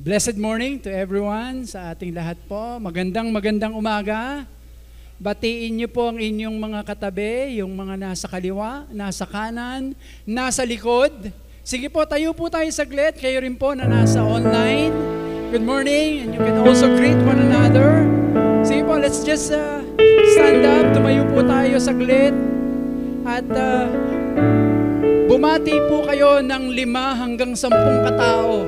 Blessed morning to everyone, sa ating lahat po. Magandang umaga. Batiin niyo po ang inyong mga katabi, yung mga nasa kaliwa, nasa kanan, nasa likod. Sige po, tayo po tayo saglit. Kayo rin po na nasa online. Good morning, and you can also greet one another. Sige po, let's just stand up. Tumayo po tayo saglit. At bumati po kayo ng 5 hanggang 10 katao.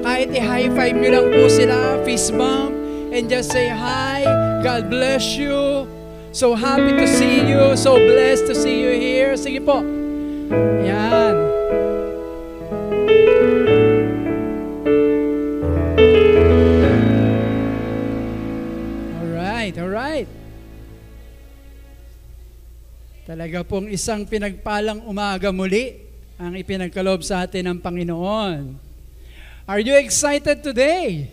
Kahit i-high five nyo lang po sila, fist bump, and just say hi, God bless you, so happy to see you, so blessed to see you here. Sige po. Yan. Alright. Talaga pong isang pinagpalang umaga muli ang ipinagkaloob sa atin ng Panginoon. Are you excited today?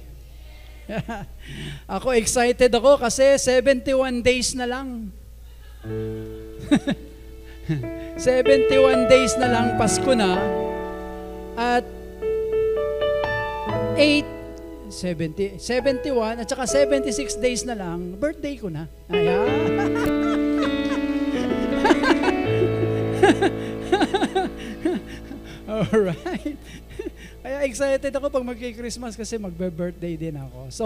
Ako excited ako kasi 71 days na lang. 71 days na lang, Pasko na. At 71 at saka 76 days na lang, birthday ko na. Ayan. Alright. Kaya excited ako pag magki-Christmas kasi magbe-birthday din ako. So,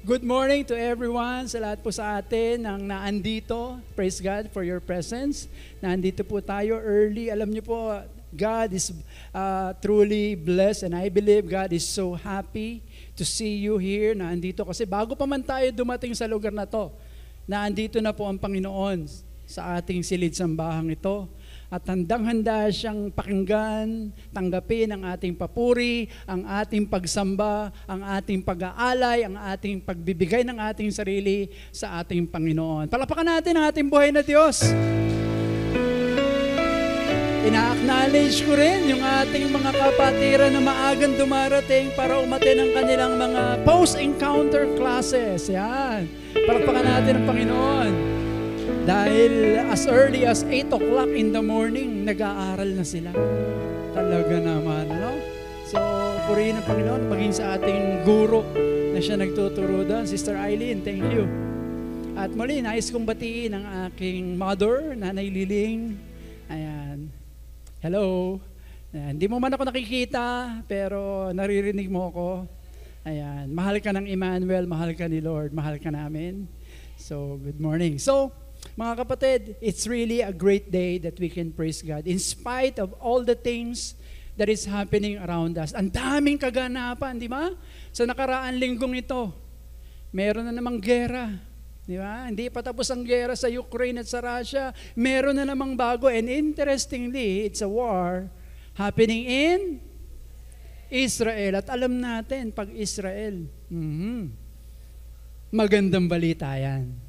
good morning to everyone, sa lahat po sa atin ang naandito. Praise God for your presence. Naandito po tayo early. Alam niyo po, God is truly blessed, and I believe God is so happy to see you here. Naandito kasi bago pa man tayo dumating sa lugar na to, naandito na po ang Panginoon sa ating silid-sambahang ito. At handang-handa siyang pakinggan, tanggapin ang ating papuri, ang ating pagsamba, ang ating pag-aalay, ang ating pagbibigay ng ating sarili sa ating Panginoon. Palakpakan natin ang ating buhay na Diyos. Ina-acknowledge ko rin yung ating mga kapatiran na maagang dumarating para umattend ng kanilang mga post-encounter classes. Yan. Palakpakan natin ang Panginoon. Dahil as early as 8 o'clock in the morning, nag-aaral na sila. Talaga naman, ano? So, purihin ang Panginoon, maging sa ating guro na siya nagtuturo doon. Sister Eileen, thank you. At muli, nais kong batiin ang aking mother, Nanay Liling. Ayan. Hello. Hindi mo man ako nakikita, pero naririnig mo ako. Ayan. Mahal ka ng Emmanuel, mahal ka ni Lord, mahal ka namin. So, good morning. So, mga kapatid, it's really a great day that we can praise God. In spite of all the things that is happening around us. Ang daming kaganapan, di ba? Sa nakaraan linggong ito, meron na namang gera. Di ba? Hindi pa tapos ang gera sa Ukraine at sa Russia. Meron na namang bago. And interestingly, it's a war happening in Israel. At alam natin, pag Israel, magandang balita yan.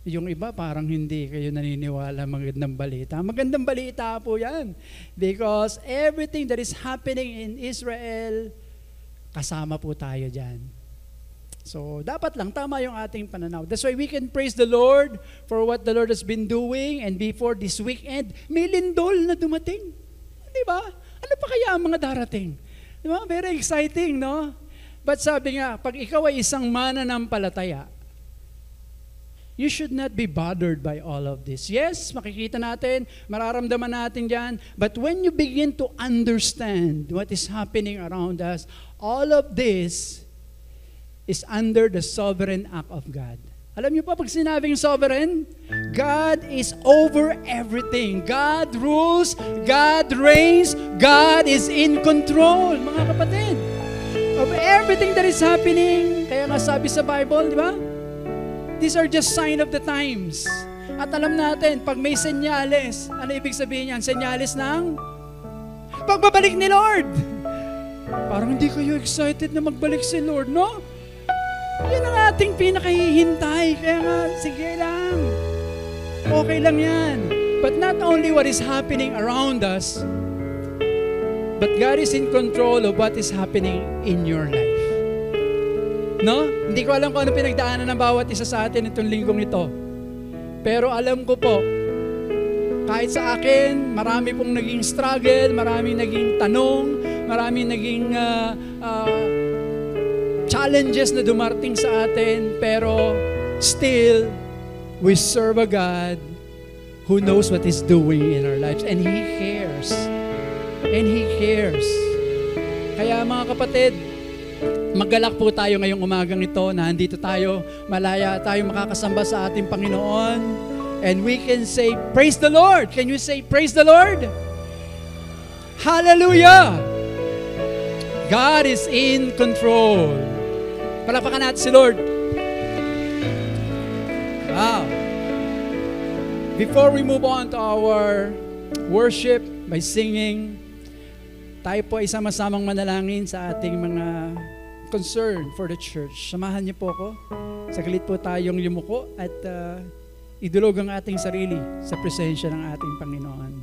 Yung iba parang hindi kayo naniniwala magandang balita. Magandang balita po yan. Because everything that is happening in Israel, kasama po tayo dyan. So dapat lang, tama yung ating pananaw. That's why we can praise the Lord for what the Lord has been doing. And before this weekend, may lindol na dumating. Di ba? Ano pa kaya ang mga darating? Di ba? Very exciting, no? But sabi nga, pag ikaw ay isang mananampalataya, you should not be bothered by all of this. Yes, makikita natin, mararamdaman natin dyan, but when you begin to understand what is happening around us, all of this is under the sovereign act of God. Alam niyo pa, pag sinabing sovereign, God is over everything. God rules, God reigns, God is in control, mga kapatid, of everything that is happening. Kaya nga sabi sa Bible, di ba? These are just sign of the times. At alam natin, pag may senyales, ano ibig sabihin yan? Senyales ng pagbabalik ni Lord. Parang hindi kayo excited na magbalik si Lord, no? Yan ang ating pinakahihintay. Kaya nga, sige lang. Okay lang yan. But not only what is happening around us, but God is in control of what is happening in your life. No? Hindi ko alam kung ano pinagdaanan ng bawat isa sa atin itong linggong ito. Pero alam ko po, kahit sa akin, marami pong naging struggle, marami naging tanong, marami naging challenges na dumarting sa atin, pero still, we serve a God who knows what He's doing in our lives. And He cares. And He cares. Kaya mga kapatid, maggalak po tayo ngayong umagang ito na andito tayo, malaya tayo makakasamba sa ating Panginoon. And we can say, praise the Lord. Can you say, praise the Lord? Hallelujah! God is in control. Palakpakan natin si Lord. Wow. Before we move on to our worship by singing, tayo po ay sama-samang manalangin sa ating mga concern for the church. Samahan niyo po ako. Saglit po tayong yumuko at idulog ang ating sarili sa presensya ng ating Panginoon.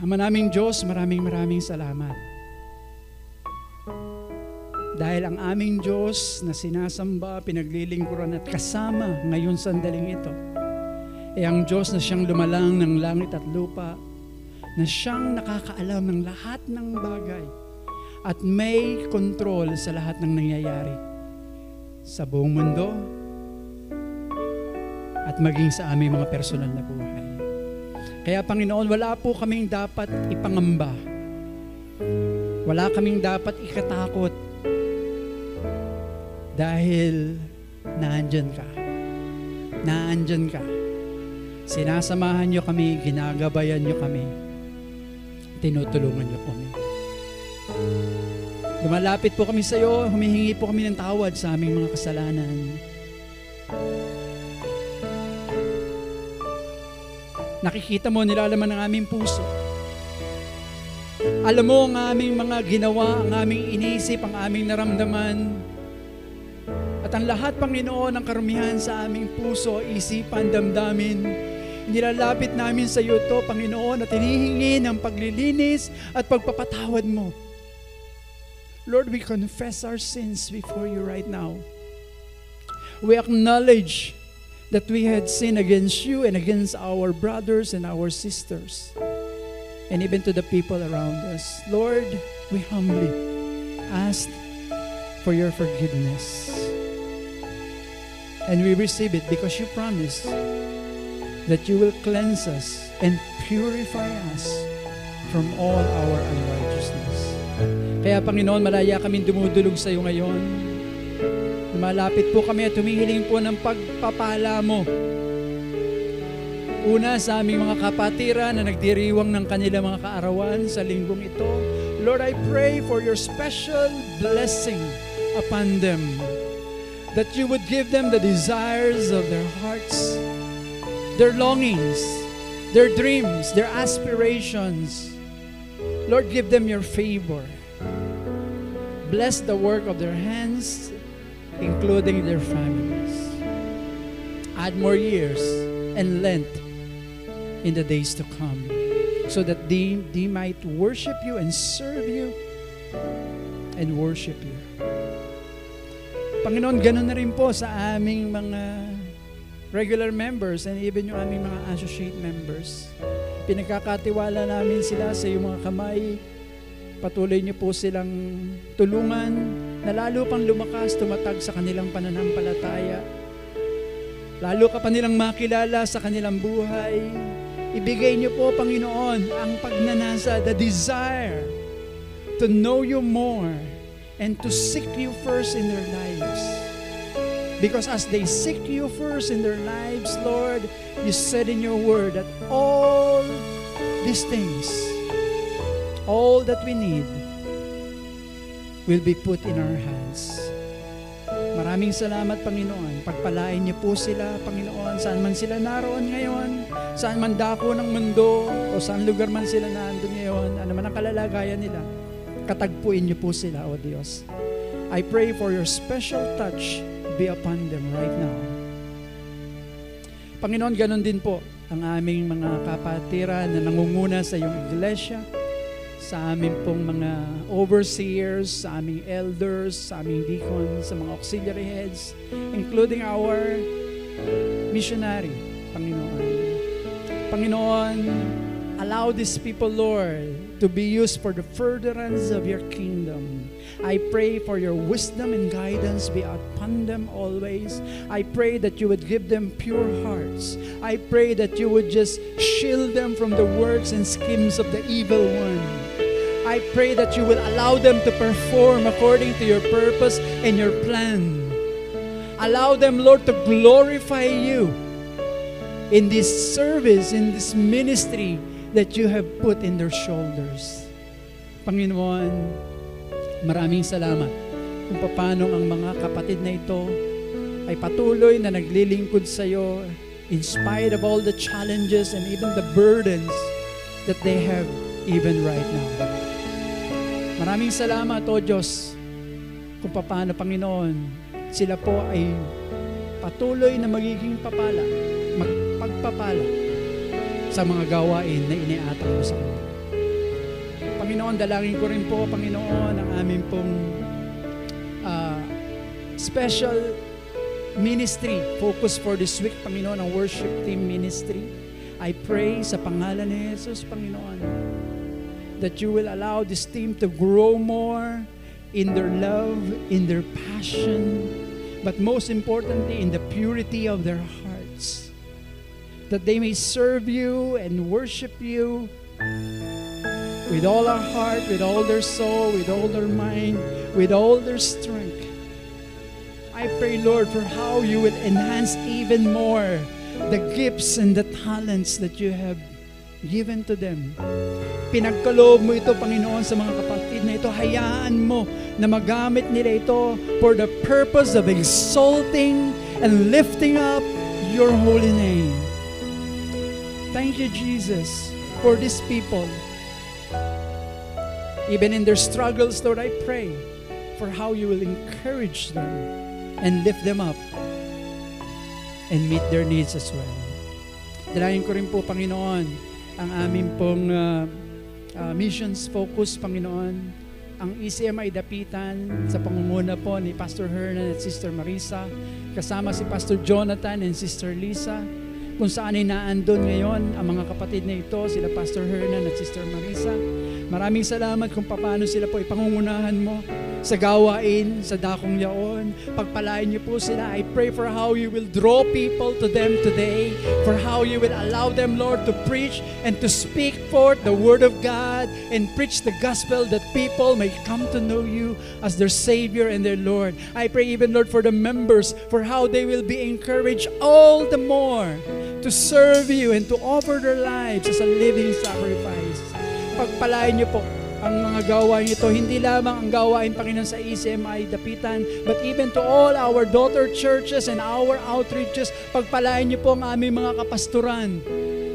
Ama naming Diyos, maraming salamat. Dahil ang aming Diyos na sinasamba, pinaglilingkuran at kasama ngayon sandaling ito, ay ang Diyos na siyang lumalang ng langit at lupa, na siyang nakakaalam ng lahat ng bagay at may kontrol sa lahat ng nangyayari sa buong mundo at maging sa aming mga personal na buhay. Kaya Panginoon, wala po kaming dapat ipangamba. Wala kaming dapat ikatakot dahil naandyan ka. Naandyan ka. Sinasamahan niyo kami, ginagabayan niyo kami, tinutulungan niyo kami. Lumalapit po kami sa iyo, humihingi po kami ng tawad sa aming mga kasalanan. Nakikita mo, nilalaman ng aming puso. Alam mo ang aming mga ginawa, ang aming inisip, ang aming naramdaman. At ang lahat, Panginoon, ng karumihan sa aming puso, isipan, damdamin, nilalapit namin sa iyo ito, Panginoon, at hinihingi ng paglilinis at pagpapatawad mo. Lord, we confess our sins before you right now. We acknowledge that we had sinned against you and against our brothers and our sisters, and even to the people around us. Lord, we humbly ask for your forgiveness. And we receive it because you promised that you will cleanse us and purify us from all our unrighteousness. Kaya Panginoon, malaya kaming dumudulog sa iyo ngayon. Lumalapit po kami at humihiling po ng pagpapala mo. Una sa aming mga kapatiran na nagdiriwang ng kanilang mga kaarawan sa linggong ito. Lord, I pray for your special blessing upon them, that you would give them the desires of their hearts, their longings, their dreams, their aspirations. Lord, give them your favor. Bless the work of their hands, including their families. Add more years and length in the days to come, so that they might worship you and serve you and worship you. Panginoon, ganun na rin po sa aming mga regular members and even yung aming mga associate members. Pinagkakatiwala namin sila sa iyong mga kamay. Patuloy niyo po silang tulungan na lalo pang lumakas, tumatag sa kanilang pananampalataya. Lalo ka pa nilang makilala sa kanilang buhay. Ibigay niyo po, Panginoon, ang pagnanasa, the desire to know you more and to seek you first in their lives. Because as they seek you first in their lives, Lord, you said in your word that all these things, all that we need, will be put in our hands. Maraming salamat, Panginoon. Pagpalain niyo po sila, Panginoon, saan man sila naroon ngayon, saan man dako ng mundo, o saan lugar man sila nandun ngayon, ano man ang kalalagayan nila, katagpuin niyo po sila, O Diyos. I pray for your special touch be upon them right now. Panginoon, ganun din po ang aming mga kapatiran na nangunguna sa iyong iglesia, sa aming pong mga overseers, sa aming elders, sa aming deacons, sa mga auxiliary heads, including our missionary, Panginoon. Panginoon, allow these people, Lord, to to be used for the furtherance of your kingdom. I pray for your wisdom and guidance be upon them always. I pray that you would give them pure hearts. I pray that you would just shield them from the works and schemes of the evil one. I pray that you will allow them to perform according to your purpose and your plan. Allow them, Lord, to glorify you in this service, in this ministry that you have put in their shoulders. Panginoon, maraming salamat kung paano ang mga kapatid na ito ay patuloy na naglilingkod sa iyo in spite of all the challenges and even the burdens that they have even right now. Maraming salamat, O Diyos, kung paano, Panginoon, sila po ay patuloy na magiging magpagpapala sa mga gawain na iniatang mo sa kanila. Panginoon, dalangin ko rin po, Panginoon, ang aming pong special ministry focus for this week, Panginoon, ang worship team ministry. I pray sa pangalan ni Jesus, Panginoon, that you will allow this team to grow more in their love, in their passion, but most importantly, in the purity of their hearts. That they may serve you and worship you with all our heart, with all their soul, with all their mind, with all their strength. I pray, Lord, for how you will enhance even more the gifts and the talents that you have given to them. Pinagkaloob mo ito, Panginoon, sa mga kapatid na ito. Hayaan mo na magamit nila ito for the purpose of exalting and lifting up your holy name. Thank you, Jesus, for these people. Even in their struggles, Lord, I pray for how you will encourage them and lift them up and meet their needs as well. Dalangin ko rin po, Panginoon, ang aming pong missions focus, Panginoon, ang ECM ay dapitan sa pangunguna po ni Pastor Hernan at Sister Marisa, kasama si Pastor Jonathan and Sister Lisa, kung saan ay naandun ngayon ang mga kapatid na ito, sila Pastor Hernan at Sister Marisa. Maraming salamat kung paano sila po ipangungunahan mo sa gawain, sa dakong yaon. Pagpalain niyo po sila. I pray for how you will draw people to them today, for how you will allow them, Lord, to preach and to speak forth the Word of God and preach the gospel that people may come to know you as their Savior and their Lord. I pray even, Lord, for the members, for how they will be encouraged all the more to serve you and to offer their lives as a living sacrifice. Pagpalain niyo po ang mga gawain ito, hindi lamang ang gawain, Panginoon, sa ECMI dapitan, but even to all our daughter churches and our outreaches. Pagpalain niyo po ang aming mga kapasturan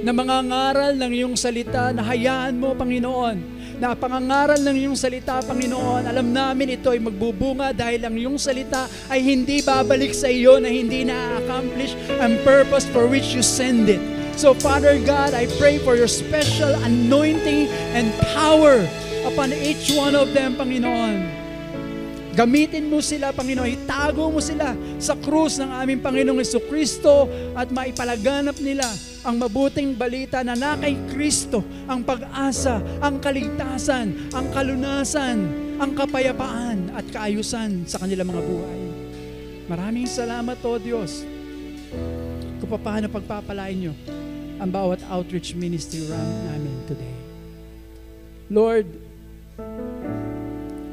na mangangaral ng iyong salita, na hayaan mo, Panginoon, na pangangaral ng iyong salita, Panginoon, alam namin ito ay magbubunga dahil ang iyong salita ay hindi babalik sa iyo, na hindi na-accomplish ang purpose for which you send it. So, Father God, I pray for your special anointing and power upon each one of them, Panginoon. Gamitin mo sila, Panginoon. Itago mo sila sa krus ng aming Panginoong Jesucristo at maipalaganap nila ang mabuting balita na kay Kristo ang pag-asa, ang kaligtasan, ang kalunasan, ang kapayapaan at kaayusan sa kanilang mga buhay. Maraming salamat, O Diyos, kung paano pagpapalain nyo ang bawat outreach ministry run namin today. Lord,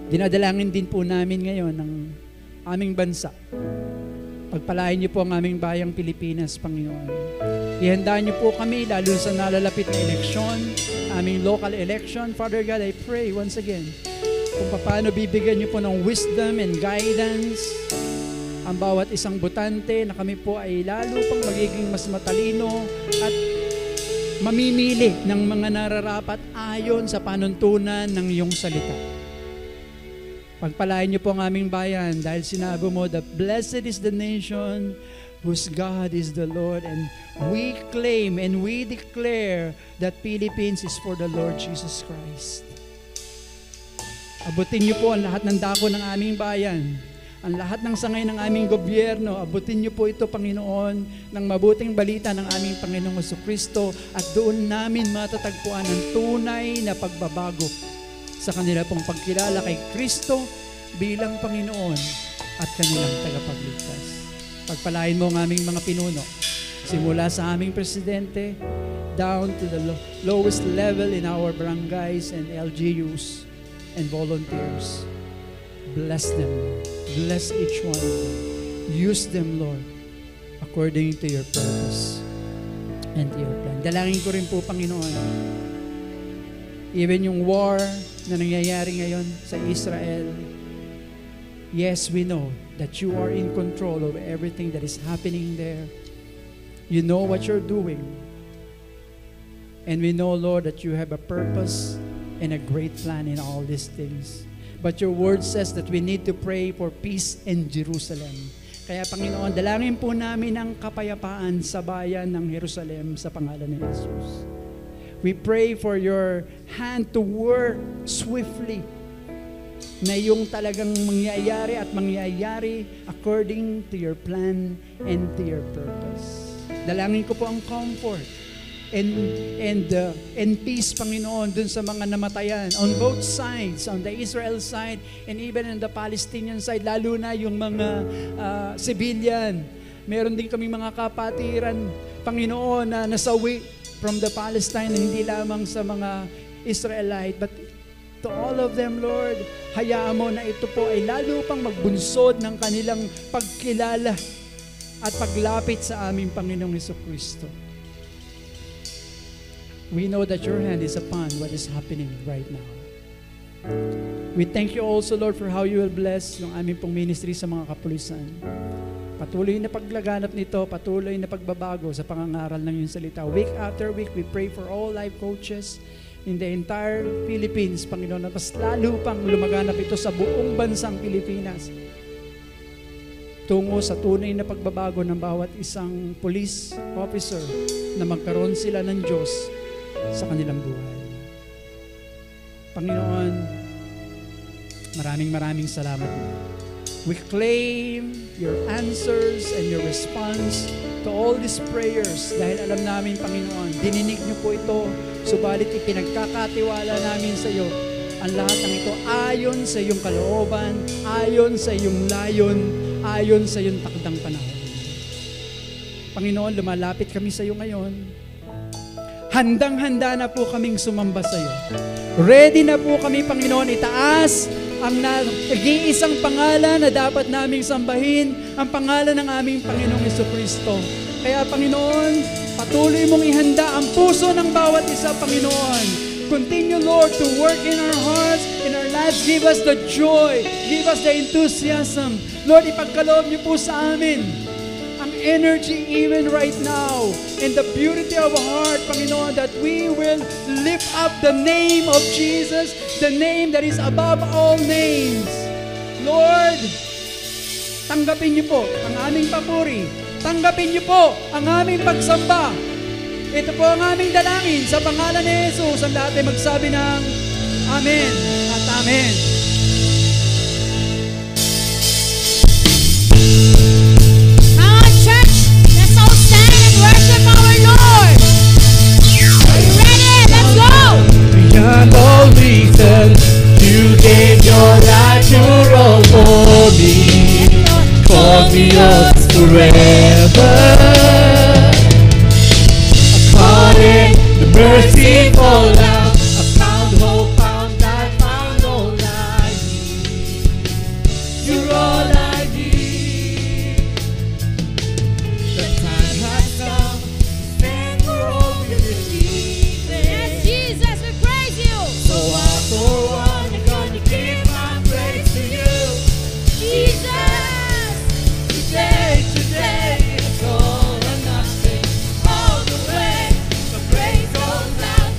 dinadalangin din po namin ngayon ng aming bansa. Pagpalain niyo po ang aming bayang Pilipinas, Panginoon. Ihanda niyo po kami, lalo sa nalalapit na eleksyon, aming local election. Father God, I pray once again, kung paano bibigyan niyo po ng wisdom and guidance ang bawat isang botante, na kami po ay lalo pang magiging mas matalino at mamimili ng mga nararapat ayon sa panuntunan ng iyong salita. Pagpalain niyo po ang aming bayan dahil sinabi mo that blessed is the nation whose God is the Lord, and we claim and we declare that Philippines is for the Lord Jesus Christ. Abutin niyo po ang lahat ng dako ng aming bayan Ang lahat ng sangay ng aming gobyerno, abutin niyo po ito, Panginoon, ng mabuting balita ng aming Panginoong Jesucristo at doon namin matatagpuan ang tunay na pagbabago sa kanila pong pagkilala kay Kristo bilang Panginoon at kanilang tagapagligtas. Pagpalain mo ang aming mga pinuno, simula sa aming presidente, down to the lowest level in our barangays and LGUs and volunteers. Bless them, Lord. Bless each one of them. Use them, Lord, according to your purpose and to your plan. Dalangin ko rin po, Panginoon, even yung war na nangyayari ngayon sa Israel, yes, we know that you are in control of everything that is happening there. You know what you're doing. And we know, Lord, that you have a purpose and a great plan in all these things. But your word says that we need to pray for peace in Jerusalem. Kaya, Panginoon, dalangin po namin ang kapayapaan sa bayan ng Jerusalem sa pangalan ni Jesus. We pray for your hand to work swiftly, na yung talagang mangyayari at mangyayari according to your plan and to your purpose. Dalangin ko po ang comfort and peace, Panginoon, dun sa mga namatayan on both sides, on the Israel side and even on the Palestinian side, lalo na yung mga civilian. Meron din kami mga kapatiran, Panginoon, na nasawi from the Palestine, hindi lamang sa mga Israelite, but to all of them, Lord, hayaan mo na ito po ay lalo pang magbunsod ng kanilang pagkilala at paglapit sa aming Panginoong Jesucristo. We know that your hand is upon what is happening right now. We thank you also, Lord, for how you will bless yung aming pong ministry sa mga kapulisan. Patuloy na paglaganap nito, patuloy na pagbabago sa pangangaral ng iyong salita. Week after week, we pray for all life coaches in the entire Philippines, Panginoon, na mas lalo pang lumaganap ito sa buong bansang Pilipinas tungo sa tunay na pagbabago ng bawat isang police officer na magkaroon sila ng Diyos sa kanilang buhay. Panginoon, maraming salamat. We claim your answers and your response to all these prayers dahil alam namin, Panginoon, dininig niyo po ito, subalit ipinagkakatiwala namin sa iyo ang lahat ng ito ayon sa iyong kalooban, ayon sa iyong layon, ayon sa iyong takdang panahon. Panginoon, lumalapit kami sa iyo ngayon. Handang-handa na po kaming sumamba sa iyo. Ready na po kami, Panginoon, itaas ang nag-iisang pangalan na dapat naming sambahin, ang pangalan ng aming Panginoong Jesucristo. Kaya, Panginoon, patuloy mong ihanda ang puso ng bawat isa, Panginoon. Continue, Lord, to work in our hearts, in our lives. Give us the joy. Give us the enthusiasm. Lord, ipagkaloob niyo po sa amin ang energy even right now in the purity of our heart, Panginoon, that we will lift up the name of Jesus, the name that is above all names. Lord, tanggapin niyo po ang aming papuri. Tanggapin niyo po ang aming pagsamba. Ito po ang aming dalangin sa pangalan ni Jesus. Ang lahat ay magsabi ng Amen at Amen. Come on, church. Let's all stand and worship our Lord. Are you ready? Let's go. Beyond all reason, you gave your life to roll for me. Call me yours forever. The merciful love, I found hope, I found all I need. You're all I need. The time has come to stand for all you believe in. Yes, Jesus, we praise you. So I go on, I'm gonna give my praise to you, Jesus. Today, it's all or nothing, all the way. Praise goes out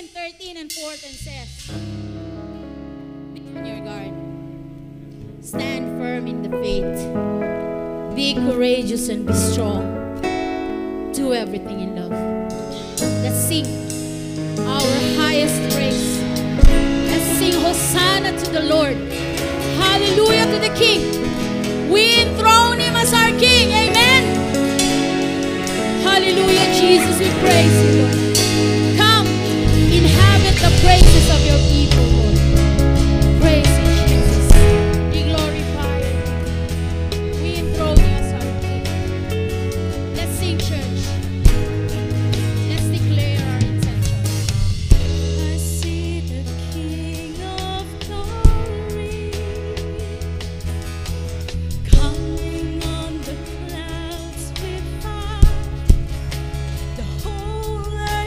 13 and 14 says, be on your guard. Stand firm in the faith. Be courageous and be strong. Do everything in love. Let's sing our highest praise. Let's sing Hosanna to the Lord. Hallelujah to the King. We enthrone Him as our King. Amen. Hallelujah, Jesus, we praise You, Lord. Come, inhabit the praises of Your people, Lord. Praise You, Jesus. Be glorified. We enthrone You as our King. Let's sing, church. Let's declare our intention. I see the King of glory coming on the clouds with fire. The whole earth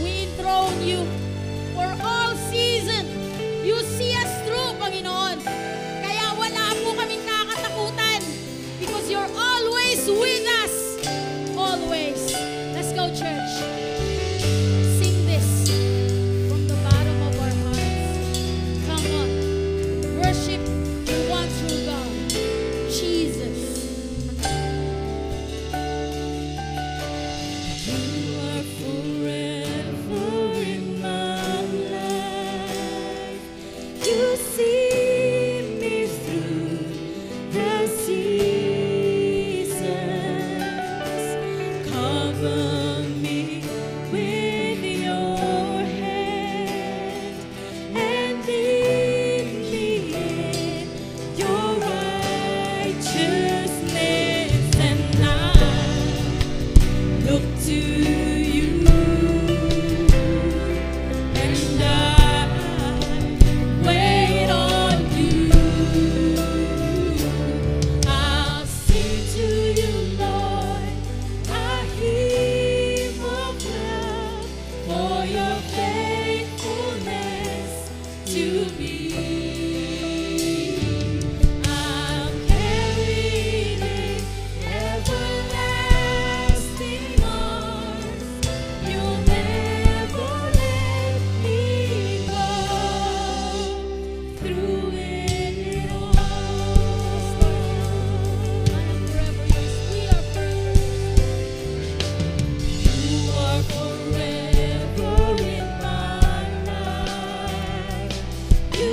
We enthrone you for all season. You see us through, Panginoon. Kaya wala po kaming nakakatakutan because you're always with us. Always. Let's go, church. Sing this from the bottom of our hearts. Come on. Worship the one true God, Jesus. You are forever in my life. You see me through the seasons. Cover me with your hand and lead me in your righteousness, and I look to you, and I wait on you. I'll sing to you, Lord. I hear of love for your faithfulness to me. I'm carried in everlasting arms. You'll never let me go. Through it all, I am forever yours. We are forever yours. You are forever in my life. You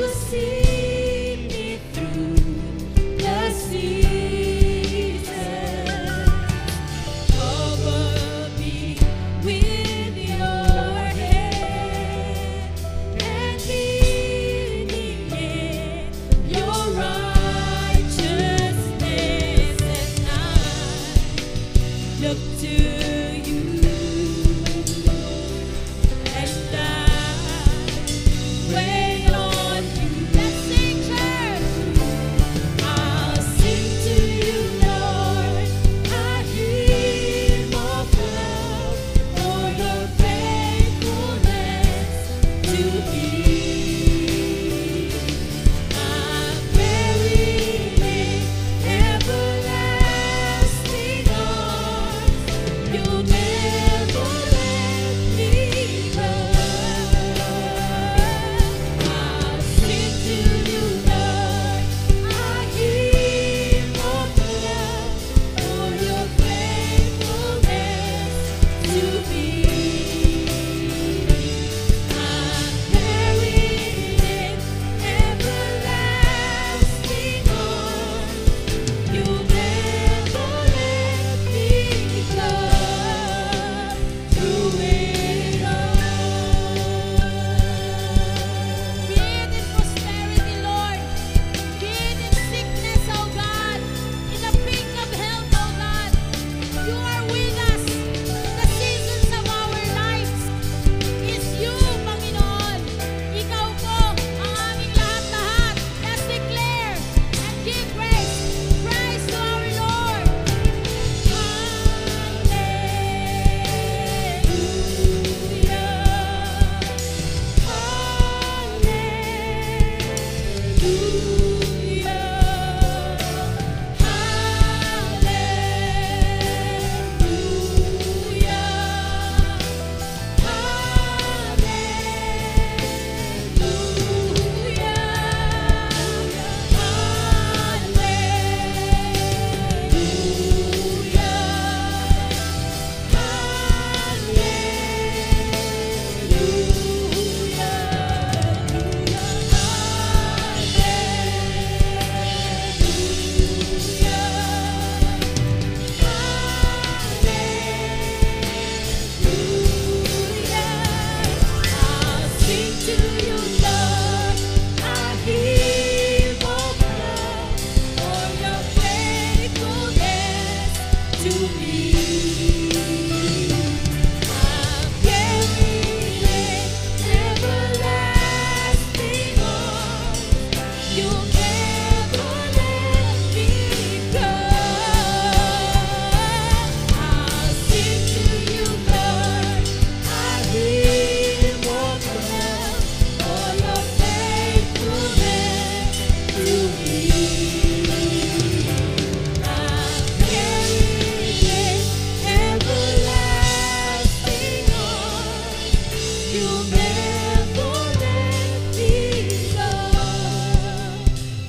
You never let me go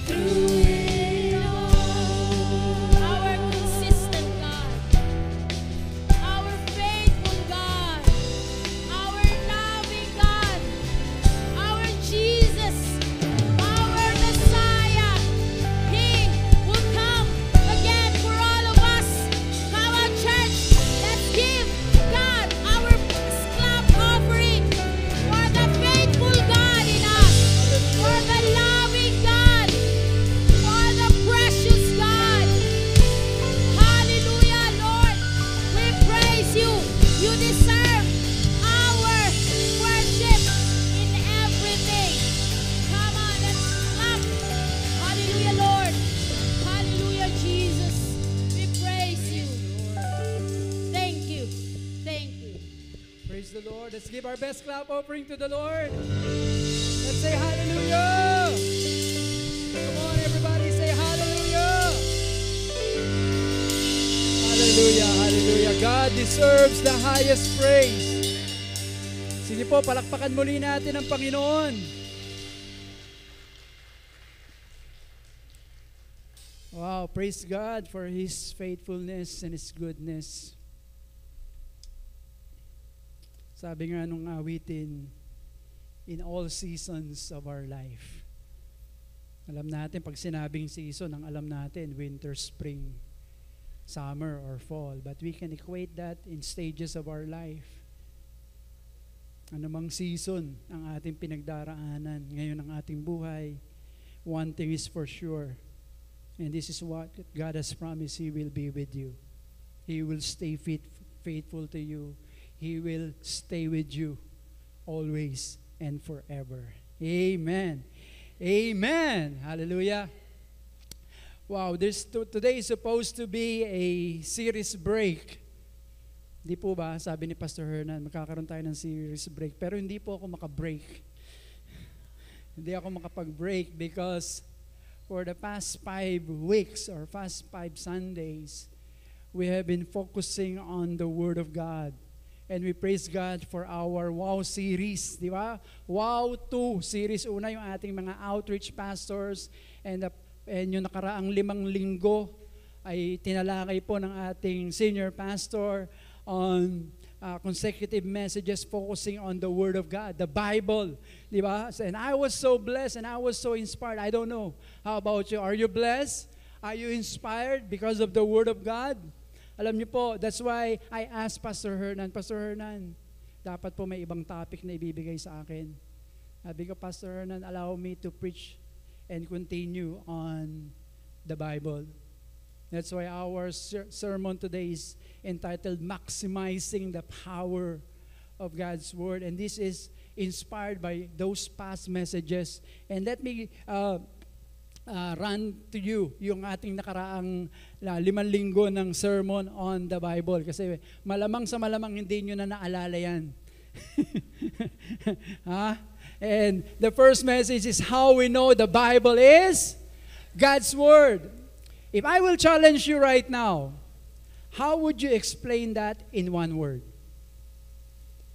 through it all. Our consistent God, our faithful God, our loving God, our Jesus, our Messiah. He will come again for all of us. Come on, church, let's give God our clap offering for the faithful God in us, for the loving God, for the precious God. Hallelujah, Lord. We praise you. You deserve our worship in everything. Come on, let's clap. Hallelujah, Lord. Hallelujah, Jesus. We praise you. Thank you. Thank you. Praise the Lord. Let's give our best clap offering to the Lord. Let's say hallelujah. Come on, everybody, say hallelujah. Hallelujah, hallelujah. God deserves the highest praise. Sige po, palakpakan muli natin ang Panginoon. Wow, praise God for His faithfulness and His goodness. Sabi nga nung awitin, in all seasons of our life. Alam natin, pag sinabing season, ang alam natin, winter, spring, summer, or fall. But we can equate that in stages of our life. Anumang season ang ating pinagdaraanan ngayon ng ating buhay, one thing is for sure, and this is what God has promised, He will be with you. He will stay faithful to you. He will stay with you always and forever. Amen. Amen. Hallelujah. Wow, today is supposed to be a series break. Hindi po ba, sabi ni Pastor Hernan, magkakaroon tayo ng series break. Pero hindi po ako makabreak. Hindi ako makapag-break because for the past 5 weeks or past 5 Sundays, we have been focusing on the Word of God. And we praise God for our WOW series, di ba? WOW 2 series. Una yung ating mga outreach pastors and yung nakaraang 5 linggo ay tinalakay po ng ating senior pastor on consecutive messages focusing on the Word of God, the Bible, di ba? And I was so blessed and I was so inspired. I don't know. How about you? Are you blessed? Are you inspired because of the Word of God? Alam niyo po, that's why I asked Pastor Hernan, dapat po may ibang topic na ibibigay sa akin. Sabi ko, Pastor Hernan, allow me to preach and continue on the Bible. That's why our sermon today is entitled Maximizing the Power of God's Word. And this is inspired by those past messages. And let me run to you yung ating nakaraang 5 linggo ng sermon on the Bible. Kasi malamang sa malamang hindi nyo na naalala yan. And the first message is how we know the Bible is God's Word. If I will challenge you right now, how would you explain that in one word?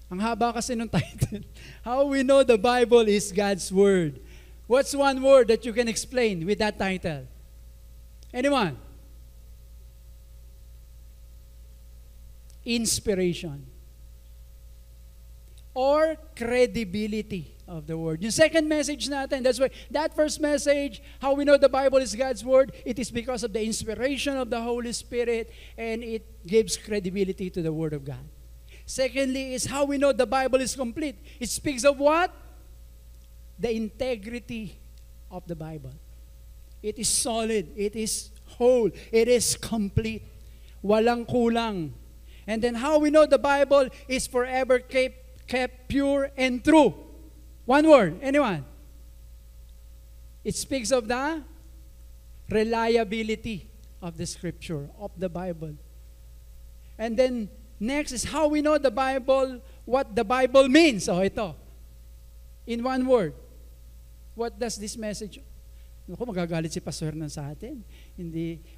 Ang haba kasi nung title. How we know the Bible is God's Word. What's one word that you can explain with that title? Anyone? Inspiration. Or credibility of the Word. Yung second message natin, that's why that first message, how we know the Bible is God's Word, it is because of the inspiration of the Holy Spirit and it gives credibility to the Word of God. Secondly is how we know the Bible is complete. It speaks of what? The integrity of the Bible. It is solid. It is whole. It is complete. Walang kulang. And then how we know the Bible is forever kept pure and true. One word. Anyone? It speaks of the reliability of the Scripture, of the Bible. And then next is how we know the Bible, what the Bible means. Oh, ito. In one word. What does this message Naku, magagalit si Pastor Hernan sa atin.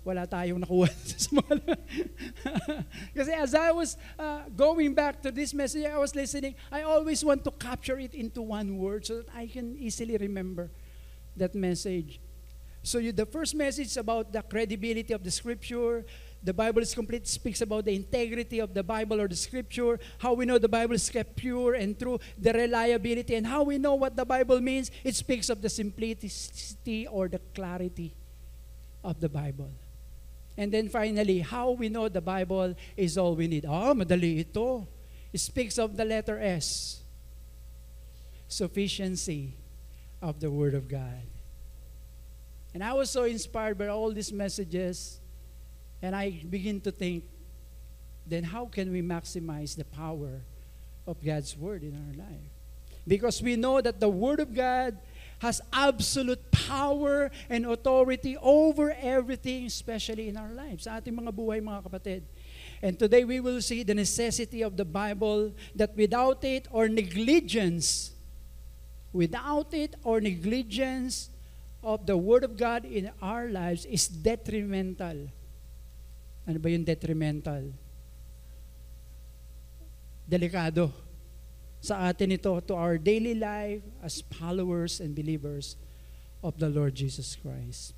Wala tayong nakuha sa mga... Kasi as I was going back to this message, I was listening, I always want to capture it into one word so that I can easily remember that message. So the first message is about the credibility of the Scripture. The Bible is complete, speaks about the integrity of the Bible or the Scripture, how we know the Bible is kept pure and true, the reliability, and how we know what the Bible means. It speaks of the simplicity or the clarity of the Bible. And then finally, how we know the Bible is all we need. Madali ito. It speaks of the letter S, sufficiency of the Word of God. And I was so inspired by all these messages. And I begin to think, then how can we maximize the power of God's Word in our life? Because we know that the Word of God has absolute power and authority over everything, especially in our lives, sa ating mga buhay, mga kapatid. And today we will see the necessity of the Bible, that without it or negligence of the Word of God in our lives is detrimental. Ano ba yung detrimental? Delikado sa atin ito, to our daily life as followers and believers of the Lord Jesus Christ.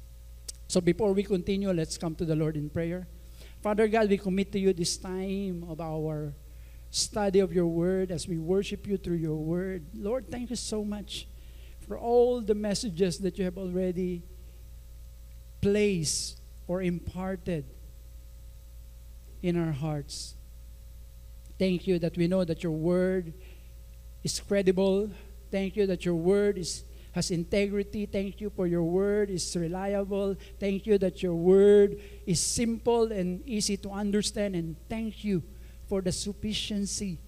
So before we continue, let's come to the Lord in prayer. Father God, we commit to you this time of our study of your word as we worship you through your word. Lord, thank you so much for all the messages that you have already placed or imparted in our hearts. Thank you that we know that your word is credible. Thank you that your word has integrity. Thank you for your word is reliable. Thank you that your word is simple and easy to understand. And thank you for the sufficiency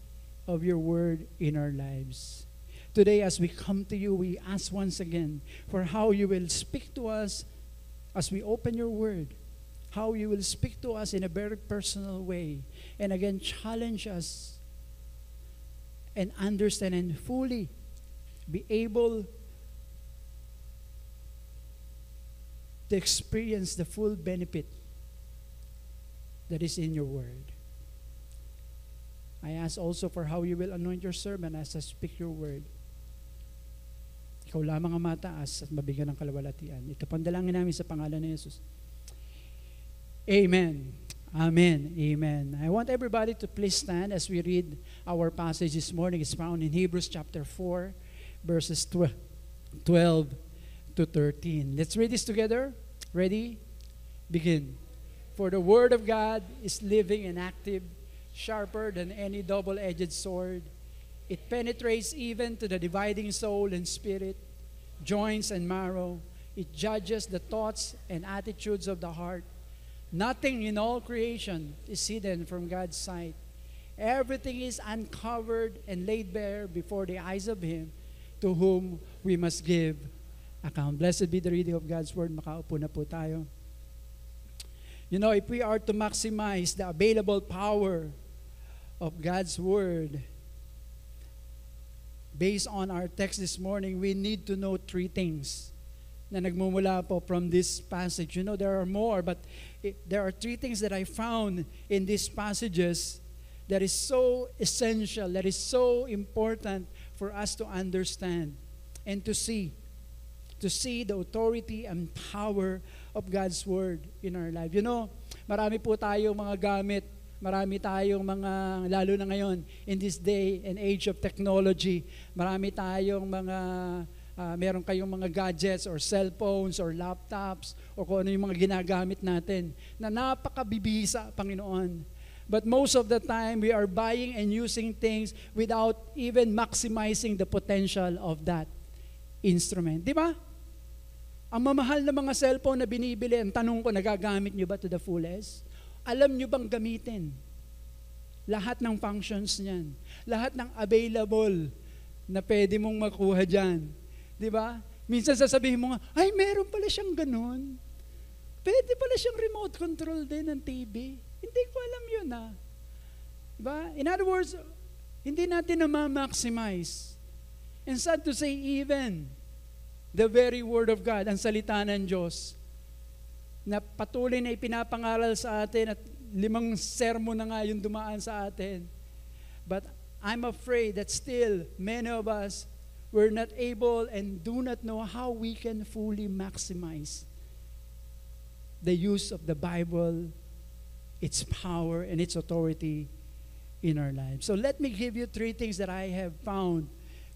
of your word in our lives. Today, as we come to you, we ask once again for how you will speak to us as we open your word. How you will speak to us in a very personal way. And again, challenge us and understand and fully be able to experience the full benefit that is in your word. I ask also for how you will anoint your servant as I speak your word. Ikaw lamang ang mataas at mabigyan ng kalawalatian. Ito pandalangin namin sa pangalan ni Jesus. Amen. Amen. Amen. I want everybody to please stand as we read our passage this morning. It's found in Hebrews chapter 4, verses 12 to 13. Let's read this together. Ready? Begin. For the word of God is living and active, sharper than any double-edged sword. It penetrates even to the dividing soul and spirit, joints and marrow. It judges the thoughts and attitudes of the heart. Nothing in all creation is hidden from God's sight. Everything is uncovered and laid bare before the eyes of Him to whom we must give account. Blessed be the reading of God's word. Makaupo na po tayo. You know, if we are to maximize the available power of God's word, based on our text this morning, we need to know three things na nagmumula po from this passage. You know, there are more, but there are three things that I found in these passages that is so essential, that is so important for us to understand and to see the authority and power of God's word in our life. You know, marami po tayong mga gamit, marami tayong mga, lalo na ngayon, in this day and age of technology, marami tayong mga meron kayong mga gadgets or cellphones or laptops o kung ano yung mga ginagamit natin na napakabibisa, Panginoon. But most of the time, we are buying and using things without even maximizing the potential of that instrument. Di ba? Ang mamahal na mga cellphone na binibili, ang tanong ko, nagagamit nyo ba to the fullest? Alam nyo bang gamitin? Lahat ng functions niyan. Lahat ng available na pwede mong makuha dyan. Di ba? Minsan sasabihin mo nga, ay, meron pala siyang ganun. Pwede pala siyang remote control din ng TV. Hindi ko alam yun, ha? Di ba? In other words, hindi natin na ma-maximize. And sad to say, even the very Word of God, ang salita ng Diyos, na patuloy na ipinapangaral sa atin at 5 sermon na nga yung dumaan sa atin. But I'm afraid that still many of us were not able and do not know how we can fully maximize the use of the Bible, its power and its authority in our lives. So let me give you 3 things that I have found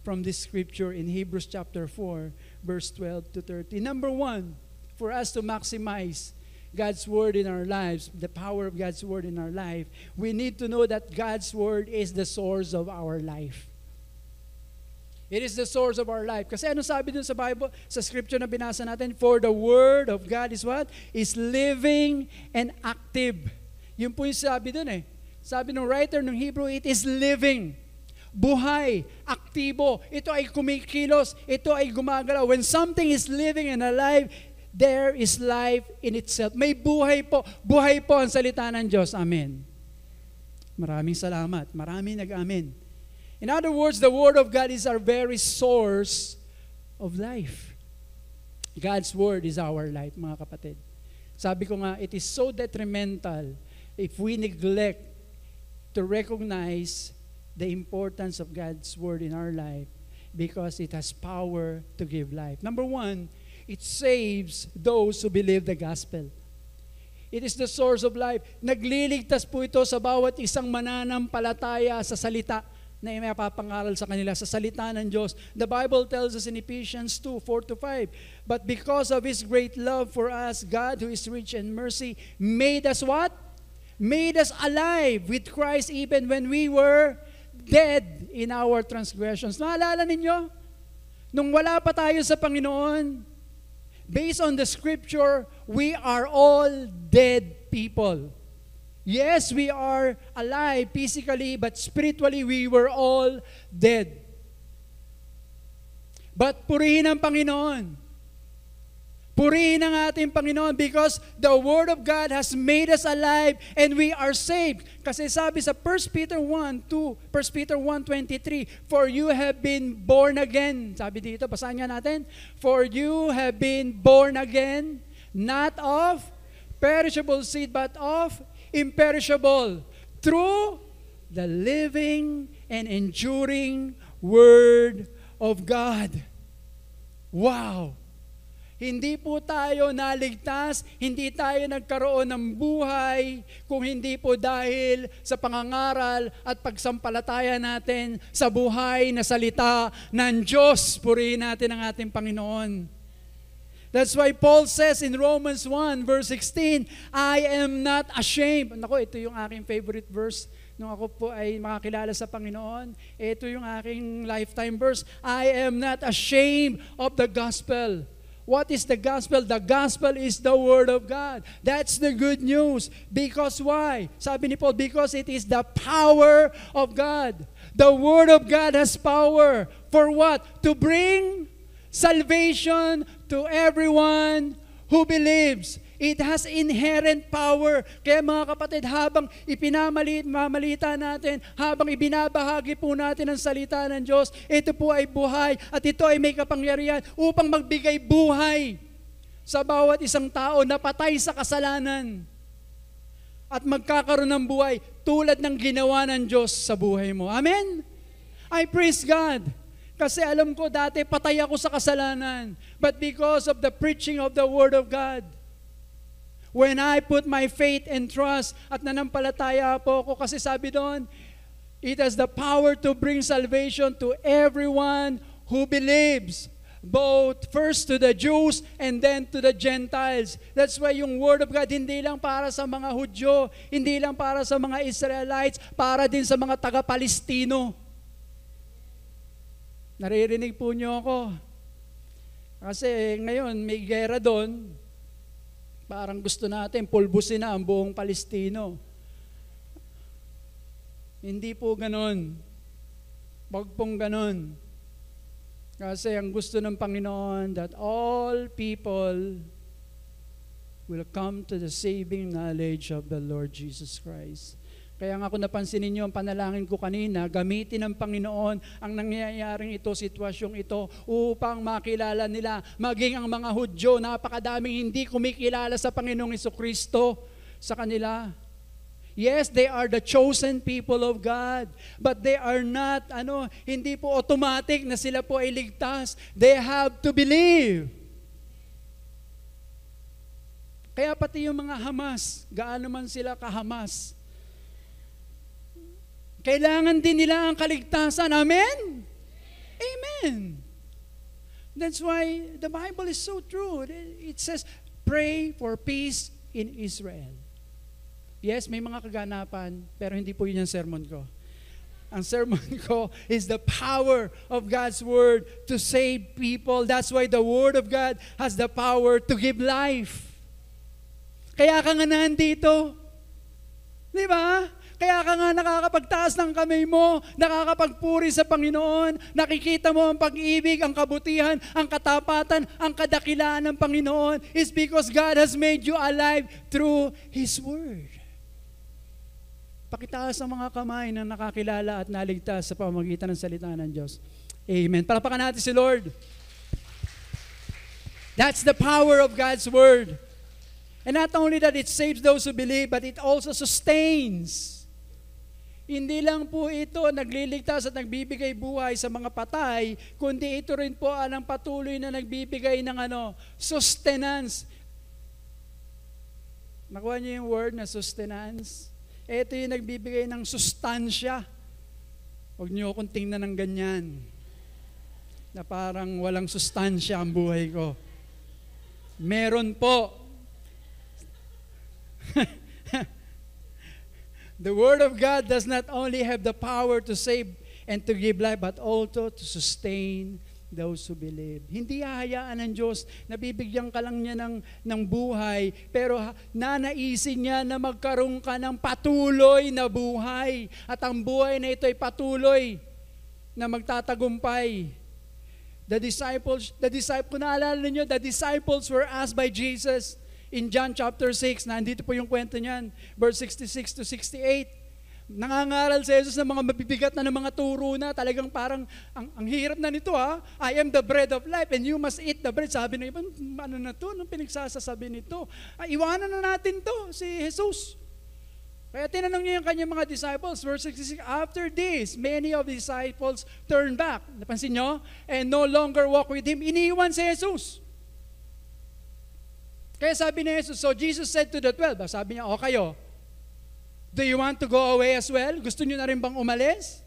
from this scripture in Hebrews chapter 4, verse 12 to 13. Number 1, for us to maximize God's Word in our lives, the power of God's Word in our life, we need to know that God's Word is the source of our life. It is the source of our life. Kasi ano sabi dun sa Bible, sa scripture na binasa natin? For the Word of God is what? Is living and active. Yun po yung sabi dun eh. Sabi ng writer ng Hebrew, it is living. Buhay, aktibo. Ito ay kumikilos. Ito ay gumagalaw. When something is living and alive, there is life in itself. May buhay po. Buhay po ang salita ng Diyos. Amen. Maraming salamat. Maraming nag-amen. In other words, the Word of God is our very source of life. God's Word is our life, mga kapatid. Sabi ko nga, it is so detrimental if we neglect to recognize the importance of God's Word in our life because it has power to give life. Number 1, it saves those who believe the gospel. It is the source of life. Nagliligtas po ito sa bawat isang mananampalataya sa salita na ipapangaral sa kanila, sa salita ng Diyos. The Bible tells us in Ephesians 2, 4-5, but because of His great love for us, God, who is rich in mercy, made us what? Made us alive with Christ even when we were dead in our transgressions. Naalala ninyo? Nung wala pa tayo sa Panginoon, based on the scripture, we are all dead people. Yes, we are alive physically, but spiritually, we were all dead. But purihin ang Panginoon. Purihin ang ating Panginoon because the Word of God has made us alive and we are saved. Kasi sabi sa 1 Peter 1:23, for you have been born again. Sabi dito, basahin nga natin. For you have been born again, not of perishable seed, but of imperishable, through the living and enduring Word of God. Wow! Hindi po tayo naligtas, hindi tayo nagkaroon ng buhay kung hindi po dahil sa pangangaral at pagsampalataya natin sa buhay na salita ng Diyos. Purihin natin ang ating Panginoon. That's why Paul says in Romans 1 verse 16, I am not ashamed. Nako, ito yung aking favorite verse nung ako po ay makakilala sa Panginoon. Ito yung aking lifetime verse. I am not ashamed of the gospel. What is the gospel? The gospel is the Word of God. That's the good news. Because why? Sabi ni Paul, because it is the power of God. The Word of God has power. For what? To bring salvation to everyone who believes. It has inherent power. Kaya mga kapatid, habang ipinamamalita natin, habang ibinabahagi po natin ang salita ng Diyos, ito po ay buhay at ito ay may kapangyarihan upang magbigay buhay sa bawat isang tao na patay sa kasalanan at magkakaroon ng buhay tulad ng ginawa ng Diyos sa buhay mo. Amen? I praise God. Kasi alam ko dati patay ako sa kasalanan. But because of the preaching of the Word of God, when I put my faith and trust at nanampalataya po ako, kasi sabi doon, it has the power to bring salvation to everyone who believes, both first to the Jews and then to the Gentiles. That's why yung Word of God hindi lang para sa mga Hudyo, hindi lang para sa mga Israelites, para din sa mga taga-Palestino. Naririnig po niyo ako. Kasi ngayon may gera doon. Parang gusto natin pulbusin na ang buong Palestino. Hindi po ganon. Wag pong ganon. Kasi ang gusto ng Panginoon that all people will come to the saving knowledge of the Lord Jesus Christ. Kaya nga kung napansin ninyo ang panalangin ko kanina, gamitin ng Panginoon ang nangyayaring ito, sitwasyong ito, upang makilala nila, maging ang mga Hudyo, napakadaming hindi kumikilala sa Panginoong Jesucristo sa kanila. Yes, they are the chosen people of God, but they are not, hindi po automatic na sila po ay ligtas. They have to believe. Kaya pati yung mga Hamas, gaano man sila kahamas, kailangan din nila ang kaligtasan. Amen? Amen. That's why the Bible is so true. It says, pray for peace in Israel. Yes, may mga kaganapan, pero hindi po yun ang sermon ko. Ang sermon ko is the power of God's Word to save people. That's why the Word of God has the power to give life. Kaya ka nga nandito. Di ba? Kaya ka nga nakakapagtaas ng kamay mo, nakakapagpuri sa Panginoon, nakikita mo ang pag-ibig, ang kabutihan, ang katapatan, ang kadakilaan ng Panginoon is because God has made you alive through His Word. Pakitaas ang mga kamay na nakakilala at naligtas sa pamamagitan ng salita ng Diyos. Amen. Palakpakan natin si Lord. That's the power of God's Word. And not only that it saves those who believe, but it also sustains. Hindi lang po ito nagliligtas at nagbibigay buhay sa mga patay, kundi ito rin po ang patuloy na nagbibigay ng sustenance. Nakuha niyo yung word na sustenance? Ito yung nagbibigay ng sustansya. Huwag niyo akong tingnan ng ganyan, na parang walang sustansya ang buhay ko. Meron po. The Word of God does not only have the power to save and to give life, but also to sustain those who believe. Hindi hahayaan ng Diyos na bibigyan ka lang niya ng buhay, pero nanaisin niya na magkaroon ka ng patuloy na buhay. At ang buhay na ito ay patuloy na magtatagumpay. The disciples, kung naalala niyo, the disciples were asked by Jesus, in John chapter 6, nandito po yung kwento niyan, verse 66 to 68. Nangangaral si Jesus ng mga mabibigat na ng mga turo na talagang parang, ang hirap na nito ha. I am the bread of life and you must eat the bread. Sabi ng iba, ano na to? Anong pinagsasasabi nito? Iwanan na natin to, si Jesus. Kaya tinanong niya yung kanyang mga disciples, verse 66, after this, many of the disciples turned back. Napansin nyo? And no longer walk with Him. Iniwan si Jesus. Kaya sabi ni Jesus, so Jesus said to the 12, sabi niya, o kayo, do you want to go away as well? Gusto niyo na rin bang umalis?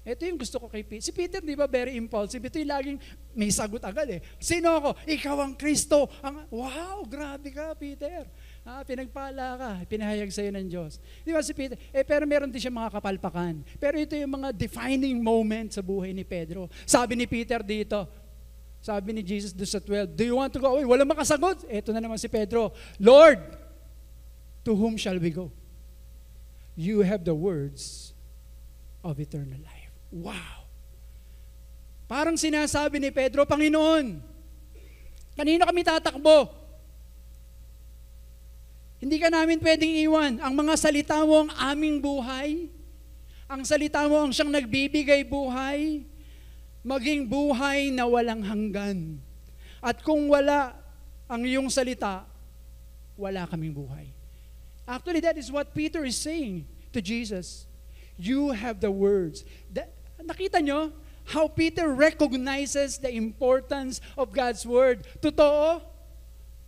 Ito yung gusto ko kay Peter. Si Peter, di ba, very impulsive. Ito yung laging may sagot agad eh. Sino ako? Ikaw ang Kristo. Wow, grabe ka, Peter. Pinagpala ka, pinahayag sa'yo ng Diyos. Di ba si Peter? Pero meron din siya mga kapalpakan. Pero ito yung mga defining moment sa buhay ni Pedro. Sabi ni Peter dito, sabi ni Jesus doon sa 12, do you want to go away? Walang makasagot. Ito na naman si Pedro, Lord, to whom shall we go? You have the words of eternal life. Wow! Parang sinasabi ni Pedro, Panginoon, kanino kami tatakbo? Hindi ka namin pwedeng iwan. Ang mga salita mo ang aming buhay. Ang salita mo ang siyang nagbibigay buhay. Maging buhay na walang hanggan. At kung wala ang iyong salita, wala kaming buhay. Actually, that is what Peter is saying to Jesus. You have the words. Nakita nyo how Peter recognizes the importance of God's Word. Totoo,